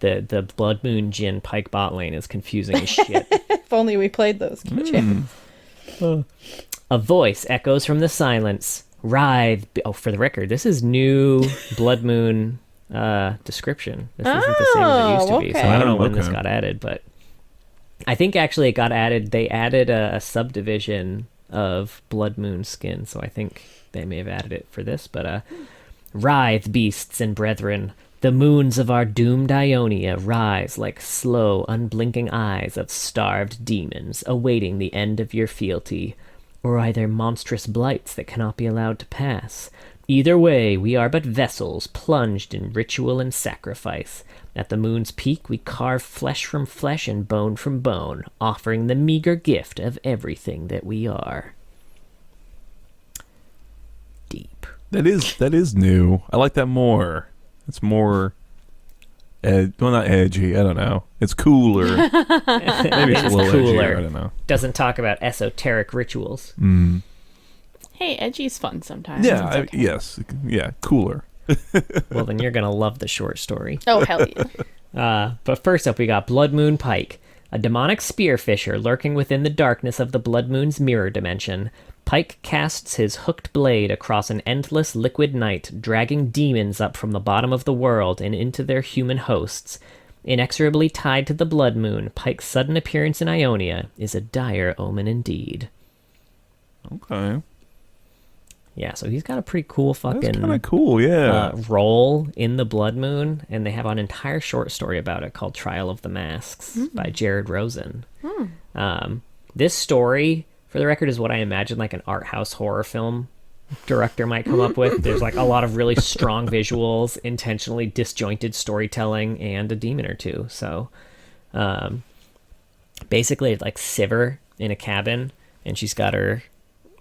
The Blood Moon Jin Pyke bot lane is confusing as shit. If only we played those. A voice echoes from the silence. Writhe. Oh, for the record, this is new Blood Moon description. This isn't the same as it used to be, so okay. I don't know when this Okay. got added, but I think actually it got added. They added a subdivision of Blood Moon skin, so I think they may have added it for this. But writhe, beasts and brethren, the moons of our doomed Ionia rise like slow, unblinking eyes of starved demons, awaiting the end of your fealty, or either monstrous blights that cannot be allowed to pass. Either way, we are but vessels plunged in ritual and sacrifice. At the moon's peak, we carve flesh from flesh and bone from bone, offering the meager gift of everything that we are. Deep. That is new. I like that more. It's more, well, not edgy. I don't know. It's cooler. Maybe it's a little cooler. edgier. I don't know. Doesn't talk about esoteric rituals. Hey, edgy's fun sometimes. Yeah. It's okay. Yes. Yeah. Cooler. Well, then you're gonna love the short story. Oh, hell yeah. But first up, we got Blood Moon Pyke, a demonic spearfisher lurking within the darkness of the Blood Moon's mirror dimension. Pyke casts his hooked blade across an endless liquid night, dragging demons up from the bottom of the world and into their human hosts. Inexorably tied to the Blood Moon, Pyke's sudden appearance in Ionia is a dire omen indeed. Okay. Yeah, so he's got a pretty cool fucking That's kind of cool. Yeah. role in the Blood Moon, and they have an entire short story about it called Trial of the Masks by Jared Rosen. This story, for the record, is what I imagine like an art house horror film director might come up with. There's like a lot of really strong visuals, intentionally disjointed storytelling, and a demon or two. So basically it's like Sivir in a cabin, and she's got her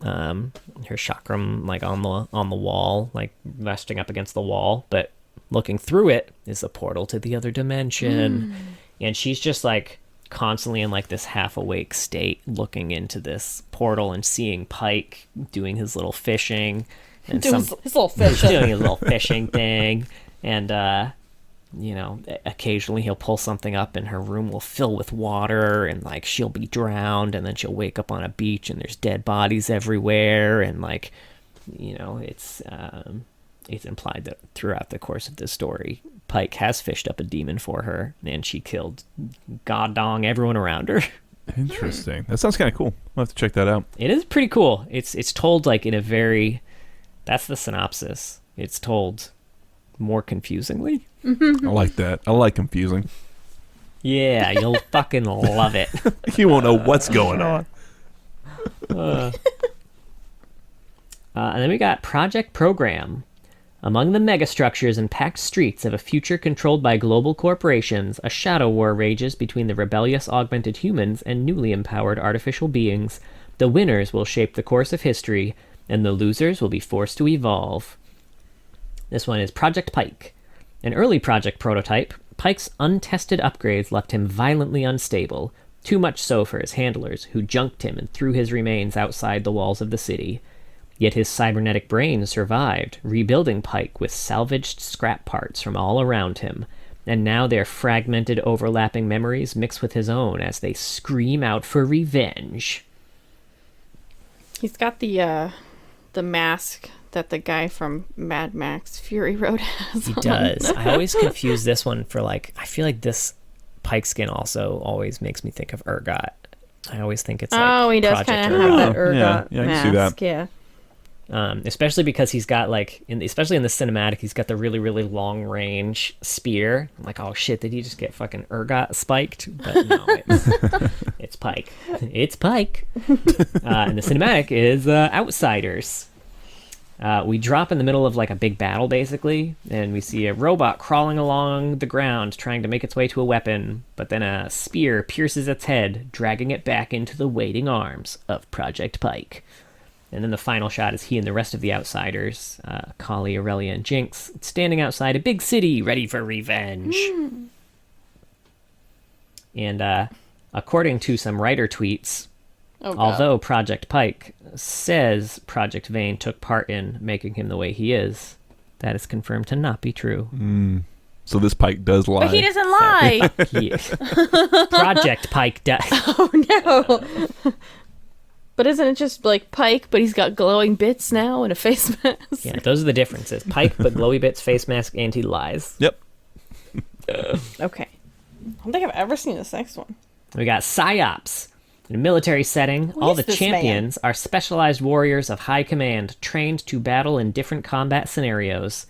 chakram like on the wall, like resting up against the wall, but looking through it is a portal to the other dimension. And she's just like constantly in like this half awake state, looking into this portal and seeing Pyke doing his little fishing and His little fishing. doing his little fishing thing, and you know, occasionally he'll pull something up and her room will fill with water, and like she'll be drowned, and then she'll wake up on a beach and there's dead bodies everywhere, and like, you know, it's implied that throughout the course of this story, Pyke has fished up a demon for her, and she killed god dong everyone around her. Interesting. That sounds kind of cool. I'll have to check that out. It is pretty cool. It's told like in a very, that's the synopsis. It's told more confusingly. I like that. I like confusing. Yeah, you'll fucking love it. You won't know what's going on. And then we got Project Program. Among the megastructures and packed streets of a future controlled by global corporations, a shadow war rages between the rebellious augmented humans and newly empowered artificial beings. The winners will shape the course of history, and the losers will be forced to evolve. This one is Project Pyke. An early project prototype, Pyke's untested upgrades left him violently unstable, too much so for his handlers, who junked him and threw his remains outside the walls of the city. Yet his cybernetic brain survived, rebuilding Pyke with salvaged scrap parts from all around him, and now their fragmented, overlapping memories mix with his own as they scream out for revenge. He's got the mask that the guy from Mad Max Fury Road has. He on. does. I always confuse this one for like, I feel like this Pyke skin also always makes me think of Urgot. I always think it's like Oh, he does Project kind of have that Oh, Urgot yeah, I can see mask. that. Yeah. Especially because he's got like, especially in the cinematic, he's got the really, really long range spear. I'm like, oh shit, did he just get fucking Urgot spiked? But no, it's Pyke. It's Pyke. And the cinematic is Outsiders. We drop in the middle of like a big battle basically, and we see a robot crawling along the ground trying to make its way to a weapon, but then a spear pierces its head, dragging it back into the waiting arms of Project Pyke. And then the final shot is he and the rest of the Outsiders, Kali, Aurelia, and Jinx, standing outside a big city, ready for revenge. And according to some writer tweets, Oh, God. although Project Pyke says Project Vane took part in making him the way he is, that is confirmed to not be true. So this Pyke does lie. But he doesn't lie. Project Pyke does. Oh, no. But isn't it just like Pyke, but he's got glowing bits now and a face mask? Yeah, those are the differences. Pyke, but glowy bits, face mask, and he lies. Yep. Okay. I don't think I've ever seen this next one. We got PsyOps. In a military setting, all the is this champions are specialized warriors of high command, trained to battle in different combat scenarios.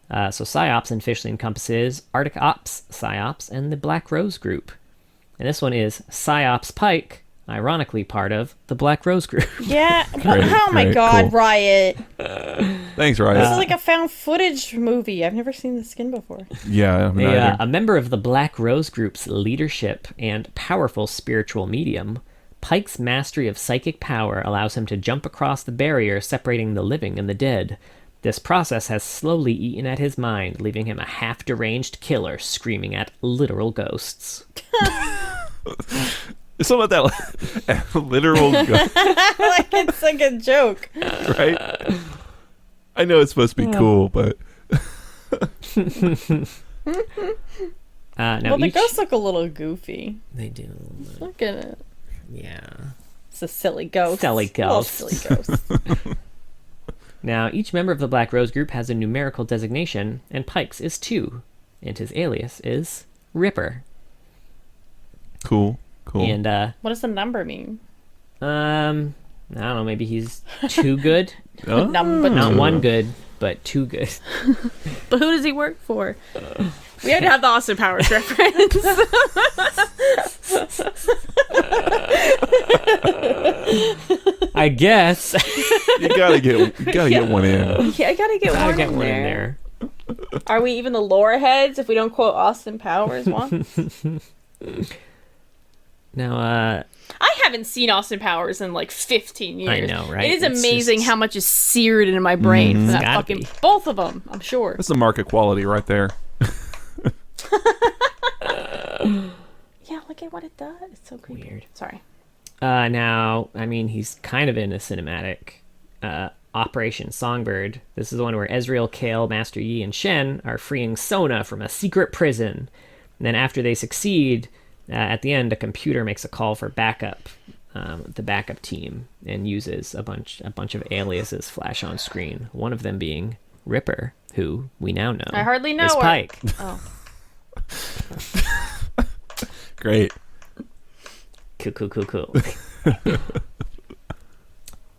So PsyOps officially encompasses Arctic Ops PsyOps and the Black Rose Group. And this one is PsyOps Pyke, ironically part of the Black Rose Group. Yeah. Great, Oh my great, God, cool. Riot. Thanks, Riot. This is like a found footage movie. I've never seen the skin before. Yeah, me neither. A member of the Black Rose Group's leadership and powerful spiritual medium, Pyke's mastery of psychic power allows him to jump across the barrier separating the living and the dead. This process has slowly eaten at his mind, leaving him a half-deranged killer screaming at literal ghosts. It's something about that literal ghost, Like it's like a joke. right? I know it's supposed to be cool, but Now Well, the each... ghosts look a little goofy. They do. Look at it. Yeah. It's a silly ghost. Silly ghost. Little silly ghost. Now, each member of the Black Rose Group has a numerical designation, and Pyke's is 2, and his alias is Ripper. cool. And, What does the number mean? I don't know, maybe he's too good? Huh? Number. Not one good, but too good. But who does he work for? We had to have the Austin Powers reference. I guess. You gotta get one in. Yeah, I gotta get Gotta one, get in, one in there. there. Are we even the Loreheads if we don't quote Austin Powers once? Now, I haven't seen Austin Powers in like 15 years. I know, right? It is It's amazing just- how much is seared into my brain from that Gotta fucking be. both of them. I'm sure. That's the market quality right there. Yeah, look at what it does. It's so creepy. Weird. Sorry. now, I mean, he's kind of in a cinematic. Operation Songbird. This is the one where Ezreal, Kale, Master Yi, and Shen are freeing Sona from a secret prison. And then after they succeed, at the end, a computer makes a call for backup. The backup team, and uses a bunch of aliases flash on screen. One of them being Ripper, who we now know I hardly know is her. Pyke. Oh. Great. Cool.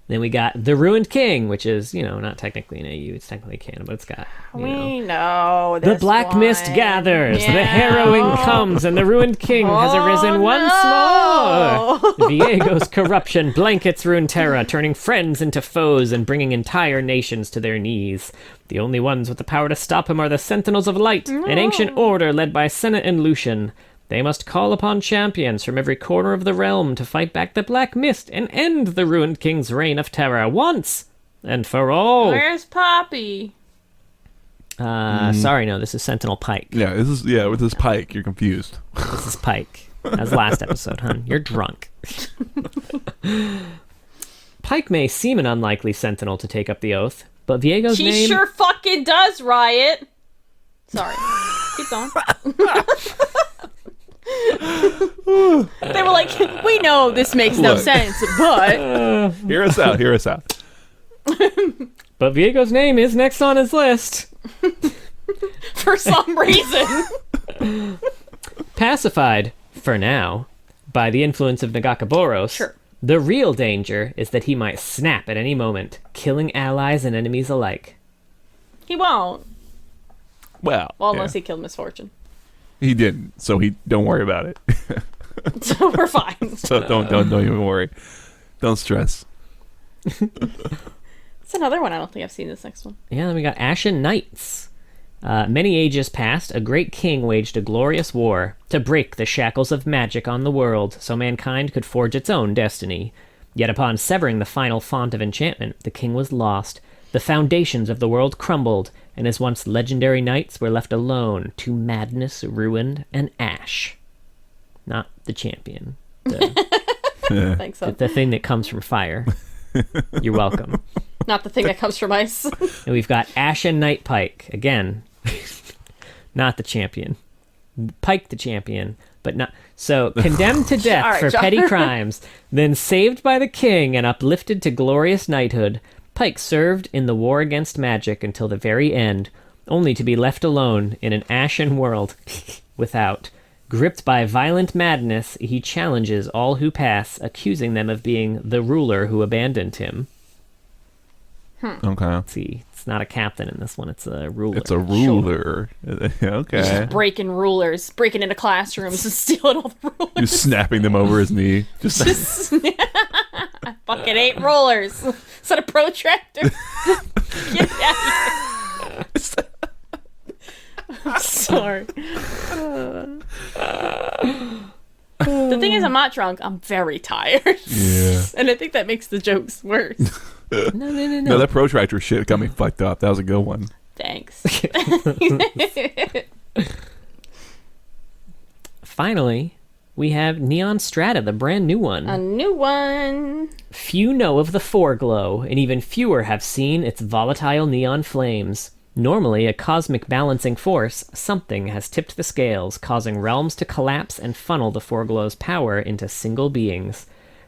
Then we got the Ruined King, which is, not technically an AU, it's technically canon, but it's got, We know the this black one. mist gathers, the Yeah. harrowing comes, and the Ruined King has arisen once more. Viego's corruption blankets Runeterra, turning friends into foes and bringing entire nations to their knees. The only ones with the power to stop him are the Sentinels of Light, an ancient order led by Senna and Lucian. They must call upon champions from every corner of the realm to fight back the Black Mist and end the Ruined King's reign of terror once and for all. Where's Poppy? Sorry, no, this is Sentinel Pyke. Yeah, with this Pyke, you're confused. This is Pyke. That was last episode, hun. You're drunk. Pyke may seem an unlikely sentinel to take up the oth, but Viego's She name... sure fucking does, Riot. Sorry. Keep going. They were like, we know this makes no Look. sense, but Hear us out. But Viego's name is next on his list. for some reason. Pacified, for now, by the influence of Nagakaboros, Sure. the real danger is that he might snap at any moment, killing allies and enemies alike. He won't. Well, Unless yeah. he killed Miss Fortune. He didn't, so don't worry about it. So we're fine. So don't even worry. Don't stress. It's another one. I don't think I've seen this next one. Yeah, then we got Ashen Knights. Many ages past, a great king waged a glorious war to break the shackles of magic on the world so mankind could forge its own destiny. Yet upon severing the final font of enchantment, the king was lost. The foundations of the world crumbled, and his once legendary knights were left alone to madness, ruin, and ash. Not the champion. Thanks, so. The thing that comes from fire. You're welcome. Not the thing that comes from ice. And we've got Ashen Knight Pyke. Again, not the champion. Pyke the champion, but not... So, condemned to death All right, for John. petty crimes, then saved by the king and uplifted to glorious knighthood, Pyke served in the war against magic until the very end, only to be left alone in an ashen world without Gripped by violent madness, he challenges all who pass, accusing them of being the ruler who abandoned him. Okay. Let's see, it's not a captain in this one, it's a ruler. It's a ruler. Okay. Breaking rulers, breaking into classrooms and stealing all the rulers. Just snapping them over his knee. Just I fucking hate rulers. Is that a protractor? Get out of here. I'm sorry. The thing is, I'm not drunk. I'm very tired. Yeah. And I think that makes the jokes worse. No, that protractor shit got me fucked up. That was a good one. Thanks. Finally, we have Neon Strata, the brand new one. A new one. Few know of the foreglow, and even fewer have seen its volatile neon flames. Normally a cosmic balancing force, something has tipped the scales, causing realms to collapse and funnel the foreglow's power into single beings.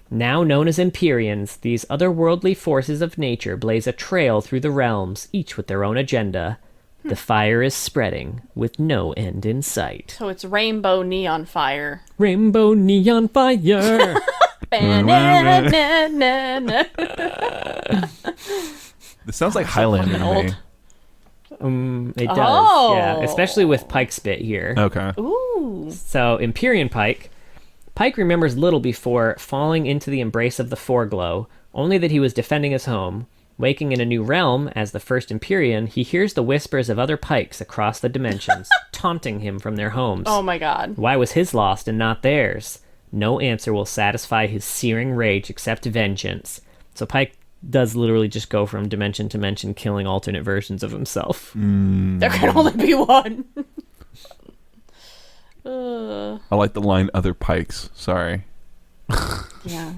Now known as Empyreans, these otherworldly forces of nature blaze a trail through the realms, each with their own agenda. The fire is spreading, with no end in sight. So it's rainbow neon fire. Rainbow neon fire! Ba-na-na-na-na. This sounds like Highlander to me. It does, Oh. yeah. Especially with Pyke's bit here. Okay. Ooh. So, Empyrean Pyke. Pyke remembers little before falling into the embrace of the foreglow, only that he was defending his home. Waking in a new realm, as the first Empyrean, he hears the whispers of other Pykes across the dimensions, taunting him from their homes. Oh my god. Why was his lost and not theirs? No answer will satisfy his searing rage except vengeance. So Pyke does literally just go from dimension to dimension, killing alternate versions of himself. There can only be one. uh, I like the line "other pikes." Sorry. yeah.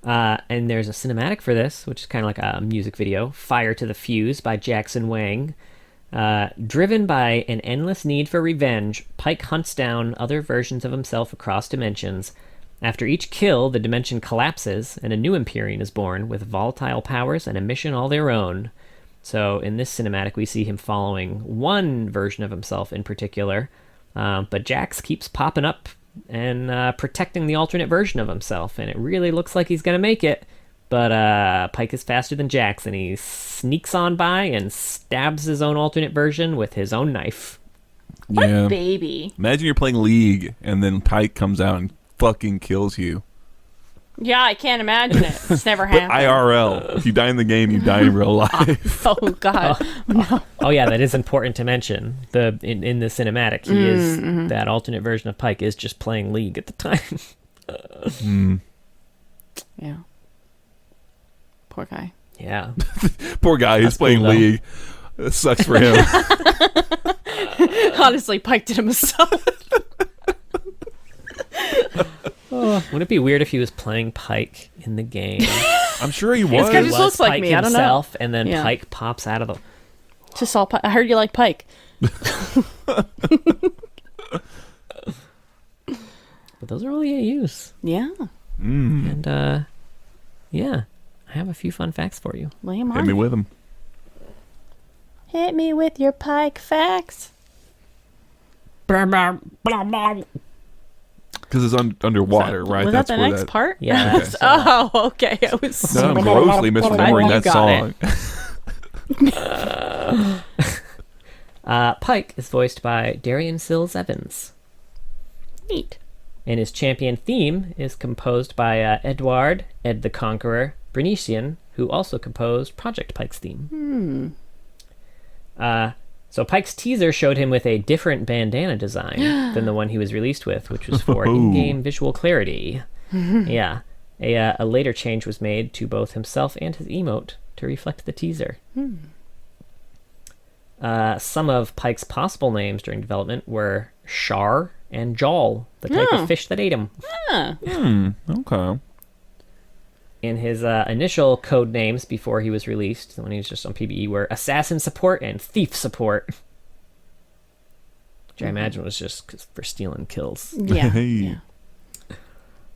And there's a cinematic for this, which is kind of like a music video. Fire to the Fuse by Jackson Wang. Driven by an endless need for revenge, Pyke hunts down other versions of himself across dimensions. After each kill, the dimension collapses, and a new Empyrean is born with volatile powers and a mission all their own. So in this cinematic, we see him following one version of himself in particular, but Jax keeps popping up and protecting the alternate version of himself, and it really looks like he's going to make it. But Pyke is faster than Jax, and he sneaks on by and stabs his own alternate version with his own knife. What a baby. Imagine you're playing League, and then Pyke comes out and fucking kills you. Yeah, I can't imagine it. It's never But happened. IRL. If you die in the game, you die in real life. Oh god. No. Oh yeah, that is important to mention. In the cinematic, he is that alternate version of Pyke is just playing League at the time. Yeah. Poor guy. Yeah. Poor guy. He's playing cool, though. League. It sucks for him. Honestly, Pyke did himself. Wouldn't it be weird if he was playing Pyke in the game? I'm sure he It's was. kind of just looks like Pyke me. I don't know. himself, and then Yeah. Pyke pops out of the. Just all Pyke. I heard you like Pyke. But those are all the AUs, Yeah. and yeah, I have a few fun facts for you. Lay him Hit on. me with him. Hit me with your Pyke facts. Because it's underwater, right? Was that the next part? Yeah. Okay. Oh, okay. I was. No, I'm grossly misremembering that got song. Pyke is voiced by Darian Sills Evans, Neat. and his champion theme is composed by Edward Ed the Conqueror Bernician, who also composed Project Pyke's theme. So Pyke's teaser showed him with a different bandana design than the one he was released with, which was for in-game visual clarity. Yeah. A later change was made to both himself and his emote to reflect the teaser. Some of Pyke's possible names during development were Shar and Jawl, the type of fish that ate him. Okay. In his initial code names before he was released, when he was just on PBE, were Assassin Support and Thief Support. Which I imagine was just 'cause for stealing kills. Yeah. Hey.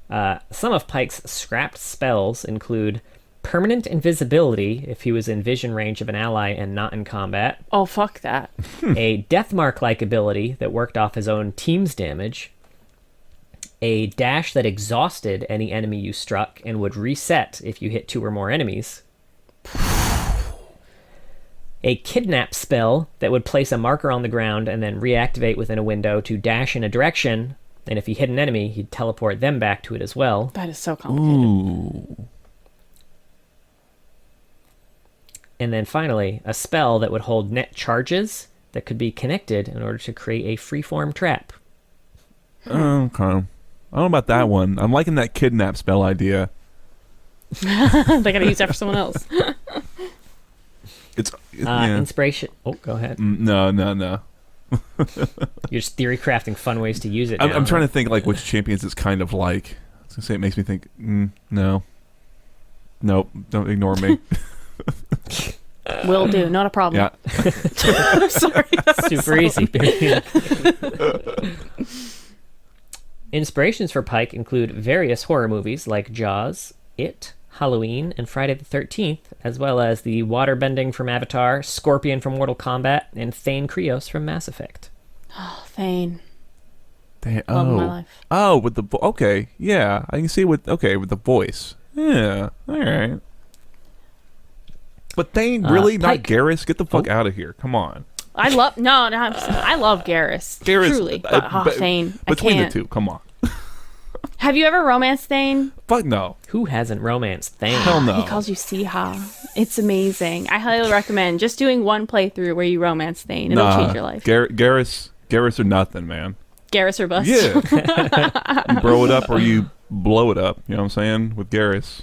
Yeah. Some of Pyke's scrapped spells include permanent invisibility if he was in vision range of an ally and not in combat, Oh, fuck that. a Deathmark-like ability that worked off his own team's damage, a dash that exhausted any enemy you struck and would reset if you hit 2 or more enemies, a kidnap spell that would place a marker on the ground and then reactivate within a window to dash in a direction, and if he hit an enemy, he'd teleport them back to it as well. That is so complicated. Ooh. And then finally, a spell that would hold net charges that could be connected in order to create a freeform trap. Okay. I don't know about that one. I'm liking that kidnap spell idea. They gotta use that for someone else. It's yeah. Inspiration. Oh, go ahead. No. You're just theory crafting fun ways to use it. I'm trying to think like which champions it's kind of like. I was gonna say it makes me think. No. Nope. Don't ignore me. Will do. Not a problem. Yeah. I'm sorry. Super easy. Inspirations for Pyke include various horror movies like Jaws, It, Halloween, and Friday the 13th, as well as the waterbending from Avatar, Scorpion from Mortal Kombat, and Thane Krios from Mass Effect. Oh, Thane. Damn. Love of my life. Oh, with the okay, yeah, I can see with the voice. Yeah, all right. But Thane, really, not Pyke. Garrus? Get the fuck out of here! Come on, I love I love Garrus. Garrus. Truly, but Thane. I Between can't. the two, come on. Have you ever romanced Thane? Fuck no. Who hasn't romanced Thane? Hell no. He calls you Siha. It's amazing. I highly recommend just doing one playthrough where you romance Thane. It'll change your life. Garrus or nothing, man. Garrus or bust. Yeah. You bro it up or you blow it up. You know what I'm saying? With Garrus.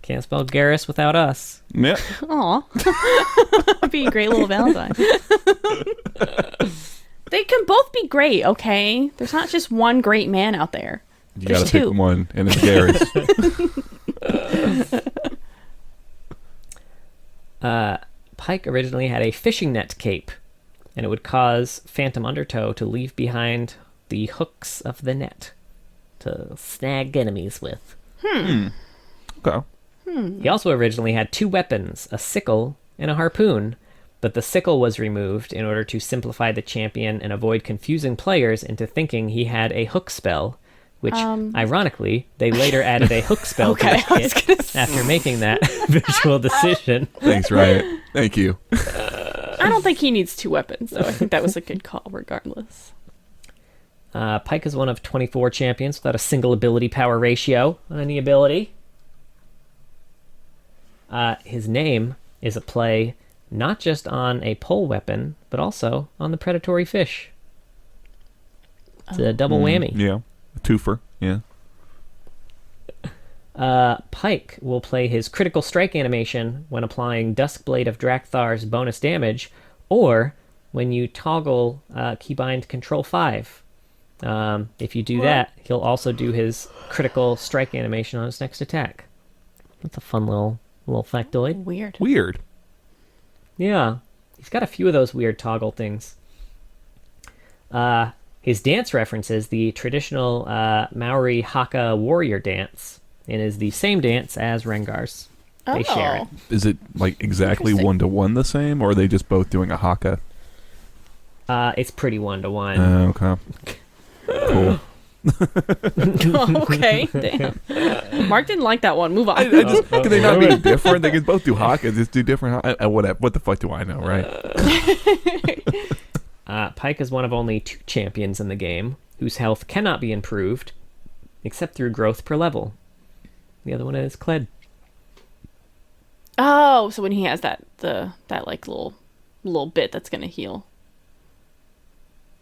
Can't spell Garrus without us. Yeah. Aw. That'd be a great little Valentine. They can both be great, okay? There's not just one great man out there. You There's gotta two. pick one, and it's Garrus. Pyke originally had a fishing net cape, and it would cause Phantom Undertow to leave behind the hooks of the net to snag enemies with. Okay. He also originally had 2 weapons, a sickle and a harpoon, but the sickle was removed in order to simplify the champion and avoid confusing players into thinking he had a hook spell, which, ironically, they later added a hook spell to the kit after making that visual decision. Thanks, Riot. Thank you. I don't think he needs 2 weapons, though. I think that was a good call, regardless. Pyke is one of 24 champions without a single ability power ratio on any ability. His name is a play not just on a pole weapon, but also on the predatory fish. It's a double whammy. Yeah. A twofer. Yeah. Pyke will play his critical strike animation when applying Duskblade of Drakthar's bonus damage, or when you toggle keybind Control 5. If you do that, he'll also do his critical strike animation on his next attack. That's a fun little factoid. Weird. Yeah, he's got a few of those weird toggle things. His dance references the traditional Maori Haka warrior dance and is the same dance as Rengar's. They share it. Is it like exactly 1-to-1 the same, or are they just both doing a haka? It's pretty 1-to-1. Okay. Cool. Okay, damn. Mark didn't like that one. Move on. Could they not be different? They could both do haka. Just do different. Whatever. What the fuck do I know, right? Pyke is one of only 2 champions in the game whose health cannot be improved except through growth per level. The other one is Kled. Oh, so when he has that like little bit that's gonna heal.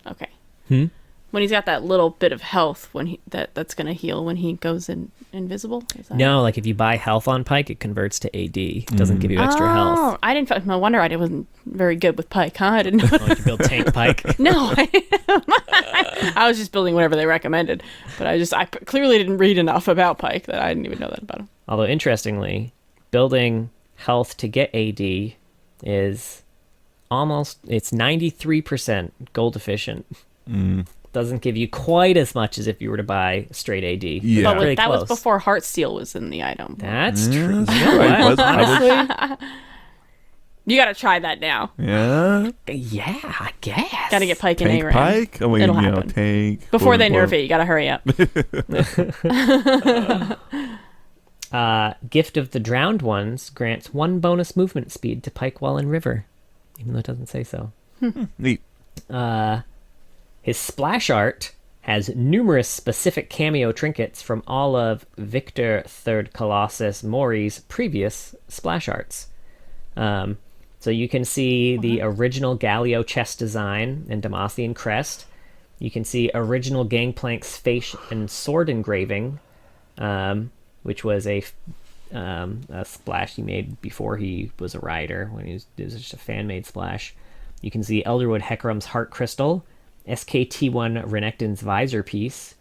Okay. When he's got that little bit of health when that's gonna heal when he goes invisible. Is that No, like if you buy health on Pyke, it converts to AD. It doesn't give you extra health. Oh, I didn't. No wonder I wasn't very good with Pyke, huh? I didn't know. Like you build tank Pyke. No, I was just building whatever they recommended, but I clearly didn't read enough about Pyke that I didn't even know that about him. Although interestingly, building health to get AD is it's 93% gold efficient. doesn't give you quite as much as if you were to buy straight AD. Yeah. But Pretty that was close. before Heartsteel was in the item. That's true. You Yeah, know I what? was- I was- Honestly, You got to try that now. Yeah. yeah, I guess. Got to get Pyke and Tank A-Ram. Pyke. I mean, It'll you know, happen. tank. Before they quote, nerf it, you got to hurry up. Gift of the Drowned Ones grants 1 bonus movement speed to Pyke while in river, even though it doesn't say so. Neat. His splash art has numerous specific cameo trinkets from all of Victor Third Colossus Mori's previous splash arts. So you can see the original Galio chest design and Demacian crest. You can see original Gangplank's face and sword engraving, which was a splash he made before he was a rider, when it was just a fan-made splash. You can see Elderwood Hecarim's Heart Crystal, SKT1 Renekton's Visor Piece,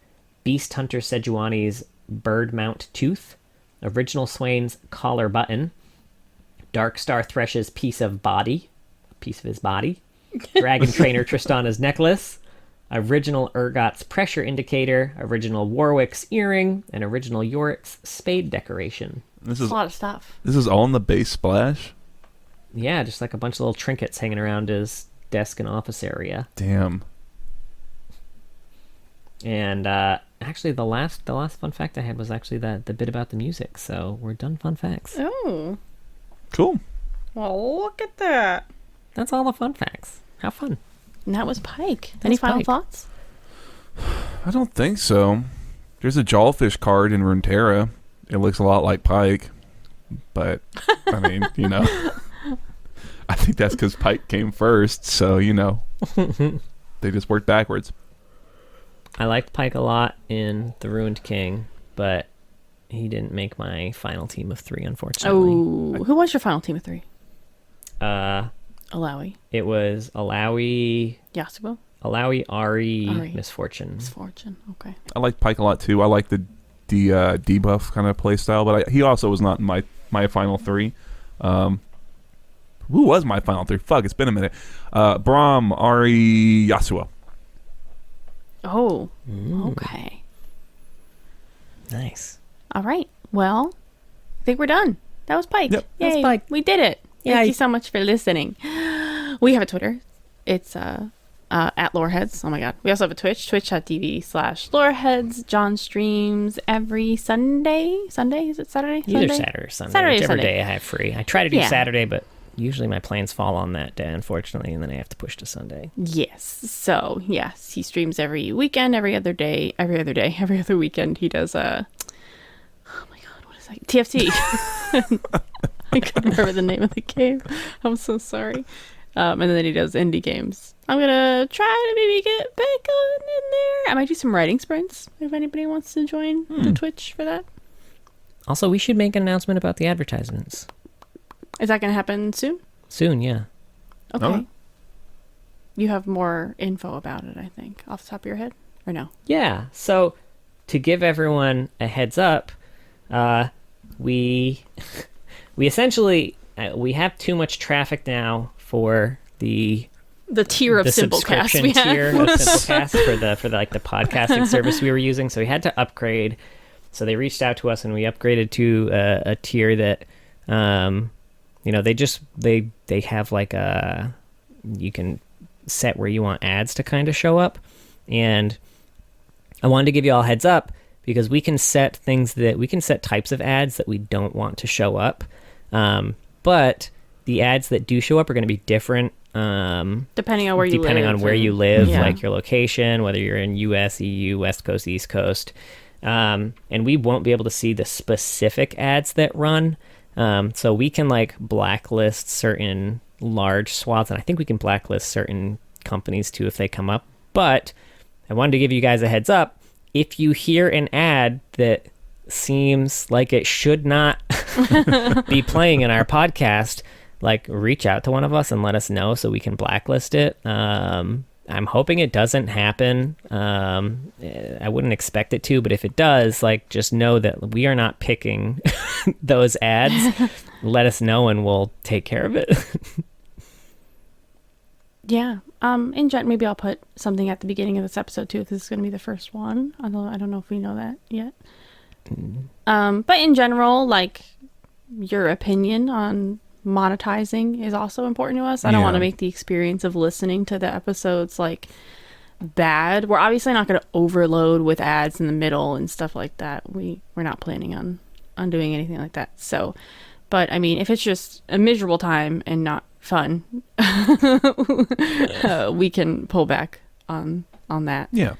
Beast Hunter Sejuani's Bird Mount Tooth, Original Swain's Collar Button, Darkstar Thresh's Piece of his body, Dragon Trainer Tristana's Necklace, Original Urgot's Pressure Indicator, Original Warwick's Earring, and Original Yorick's Spade Decoration. This It's is a lot of stuff. all in the base splash. Yeah, just like a bunch of little trinkets hanging around his desk and office area. Damn. And actually, the last fun fact I had was actually the bit about the music. So we're done fun facts. Oh. Cool. Well, look at that. That's all the fun facts. Have fun. And that was Pyke. Any That's final Pyke. thoughts? I don't think so. There's a Jawfish card in Runeterra. It looks a lot like Pyke, but I mean, you know, I think that's because Pyke came first, so you know, they just worked backwards. I liked Pyke a lot in The Ruined King, but he didn't make my final team of 3, unfortunately. Oh, who was your final team of 3? Uh, Alawi, it was Alawi, Yasuo, Ari, Misfortune. Misfortune. Okay. I like Pyke a lot too. I like the debuff kind of play style, but he also was not in my final 3. Who was my final 3? Fuck, it's been a minute. Braum, Ari, Yasuo. Oh, okay. Nice. All right. Well, I think we're done. That was Pyke. Yep. That was Yay. Pyke. We did it. Thank Yay. you so much for listening. We have a Twitter. It's at Loreheads. Oh my god. We also have a Twitch, twitch.tv/Loreheads. John streams every Sunday. Sunday? Is it Saturday? Either Sunday? Saturday or Sunday. Saturday or whichever Sunday. day I have free. I try to do Yeah. Saturday, but usually my plans fall on that day, unfortunately, and then I have to push to Sunday. Yes. So, yes, he streams every weekend, every other weekend. He does oh my god, what is that? TFT. I couldn't remember the name of the game. I'm so sorry. And then he does indie games. I'm gonna try to maybe get back on in there. I might do some writing sprints if anybody wants to join the Twitch for that. Also, we should make an announcement about the advertisements. Is that gonna happen soon? Soon, yeah. Okay. Okay. You have more info about it, I think, off the top of your head, or no? Yeah, so to give everyone a heads up, we essentially we have too much traffic now for the tier of Simplecast subscription we have. tier of Simplecast for the like the podcasting service we were using, so we had to upgrade. So they reached out to us and we upgraded to a tier that they have like a, you can set where you want ads to kind of show up, and I wanted to give you all a heads up because we can set types of ads that we don't want to show up, but the ads that do show up are going to be different Depending on where you live. depending on where you live, yeah. like your location, whether you're in US, EU, West Coast, East Coast. And we won't be able to see the specific ads that run. So we can like blacklist certain large swaths, and I think we can blacklist certain companies too if they come up. But I wanted to give you guys a heads up. If you hear an ad that seems like it should not be playing in our podcast, like reach out to one of us and let us know so we can blacklist it. I'm hoping it doesn't happen. I wouldn't expect it to, but if it does, like just know that we are not picking those ads. Let us know and we'll take care of it. Yeah. Maybe I'll put something at the beginning of this episode too. If this is going to be the first one, although I don't know if we know that yet. But in general, like, your opinion on monetizing is also important to us. I don't want to make the experience of listening to the episodes like bad. We're obviously not going to overload with ads in the middle and stuff like that. We're not planning on doing anything like that. So, but I mean, if it's just a miserable time and not fun, we can pull back on that. Yeah.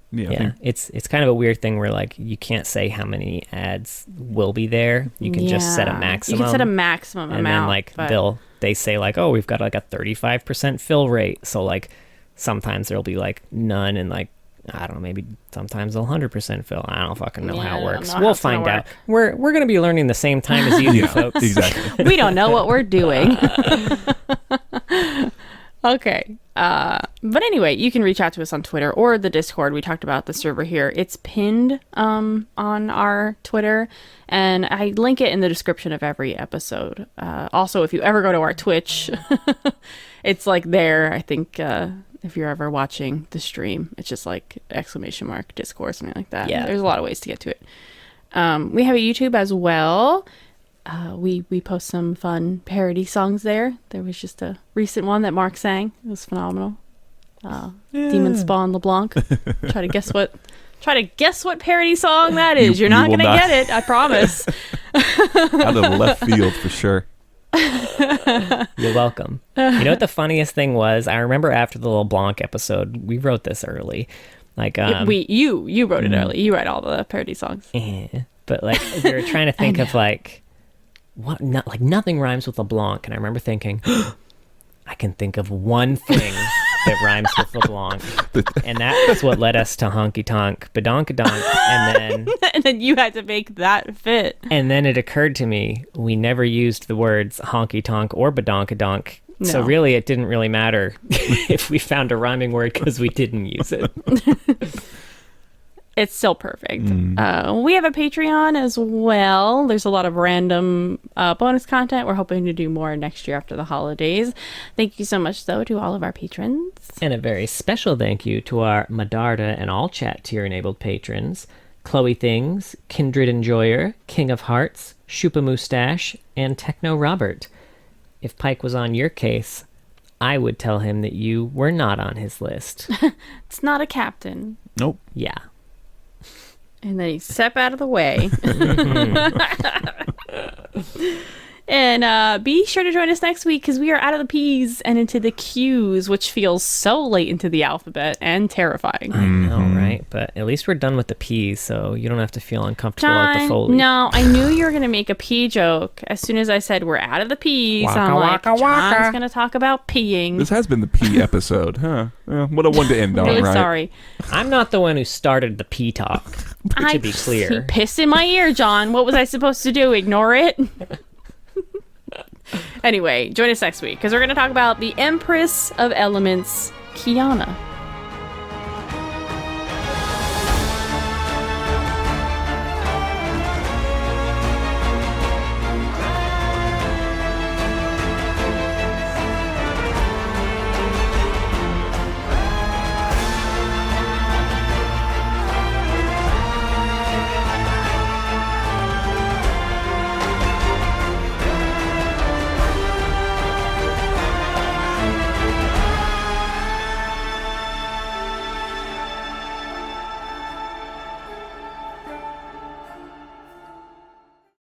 Yeah, it's kind of a weird thing where, like, you can't say how many ads will be there. You can just set a maximum. You can set a maximum and amount. And then, like, they say, like, oh, we've got, like, a 35% fill rate. So, like, sometimes there'll be, like, none, and, like, I don't know, maybe sometimes they'll 100% fill. I don't fucking know how it works. We'll find out. We're going to be learning the same time as you do, folks. Exactly. We don't know what we're doing. Okay. But anyway, you can reach out to us on Twitter or the Discord. We talked about the server here. It's pinned on our Twitter, and I link it in the description of every episode. Also, if you ever go to our Twitch, it's like there. I think if you're ever watching the stream, it's just like ! Discord, something like that. Yeah. There's a lot of ways to get to it. We have a YouTube as well. We post some fun parody songs there. There was just a recent one that Mark sang. It was phenomenal. Demon Spawn LeBlanc. Try to guess what parody song that is. You're not gonna get it, I promise. Out of left field for sure. You're welcome. You know what the funniest thing was? I remember after the LeBlanc episode, we wrote this early. Like you wrote it early. You write all the parody songs. But like we were trying to think of like what like nothing rhymes with LeBlanc, and I remember thinking I can think of one thing that rhymes with LeBlanc, and that's what led us to Honky Tonk Badonkadonk, and then you had to make that fit. And then it occurred to me we never used the words honky tonk or badonkadonk. No. So really it didn't really matter if we found a rhyming word because we didn't use it. It's still perfect. We have a Patreon as well. There's a lot of random bonus content. We're hoping to do more next year after the holidays. Thank you so much, though, to all of our patrons. And a very special thank you to our Medarda and All Chat tier-enabled patrons, Chloe Things, Kindred Enjoyer, King of Hearts, Shupa Moustache, and Techno Robert. If Pyke was on your case, I would tell him that you were not on his list. It's not a captain. Nope. Yeah. And then you step out of the way. And be sure to join us next week because we are out of the P's and into the Q's, which feels so late into the alphabet and terrifying. I know, right? But at least we're done with the P's, so you don't have to feel uncomfortable at the Foley. No, I knew you were going to make a P joke as soon as I said we're out of the P's. Waka, I'm like, waka, waka. John's going to talk about peeing. This has been the P episode, huh? What a one to end on, Really right? sorry. I'm not the one who started the P talk, to be He clear. pissed in my ear, John. What was I supposed to do? Ignore it? Anyway, join us next week because we're going to talk about the Empress of Elements, Kiana.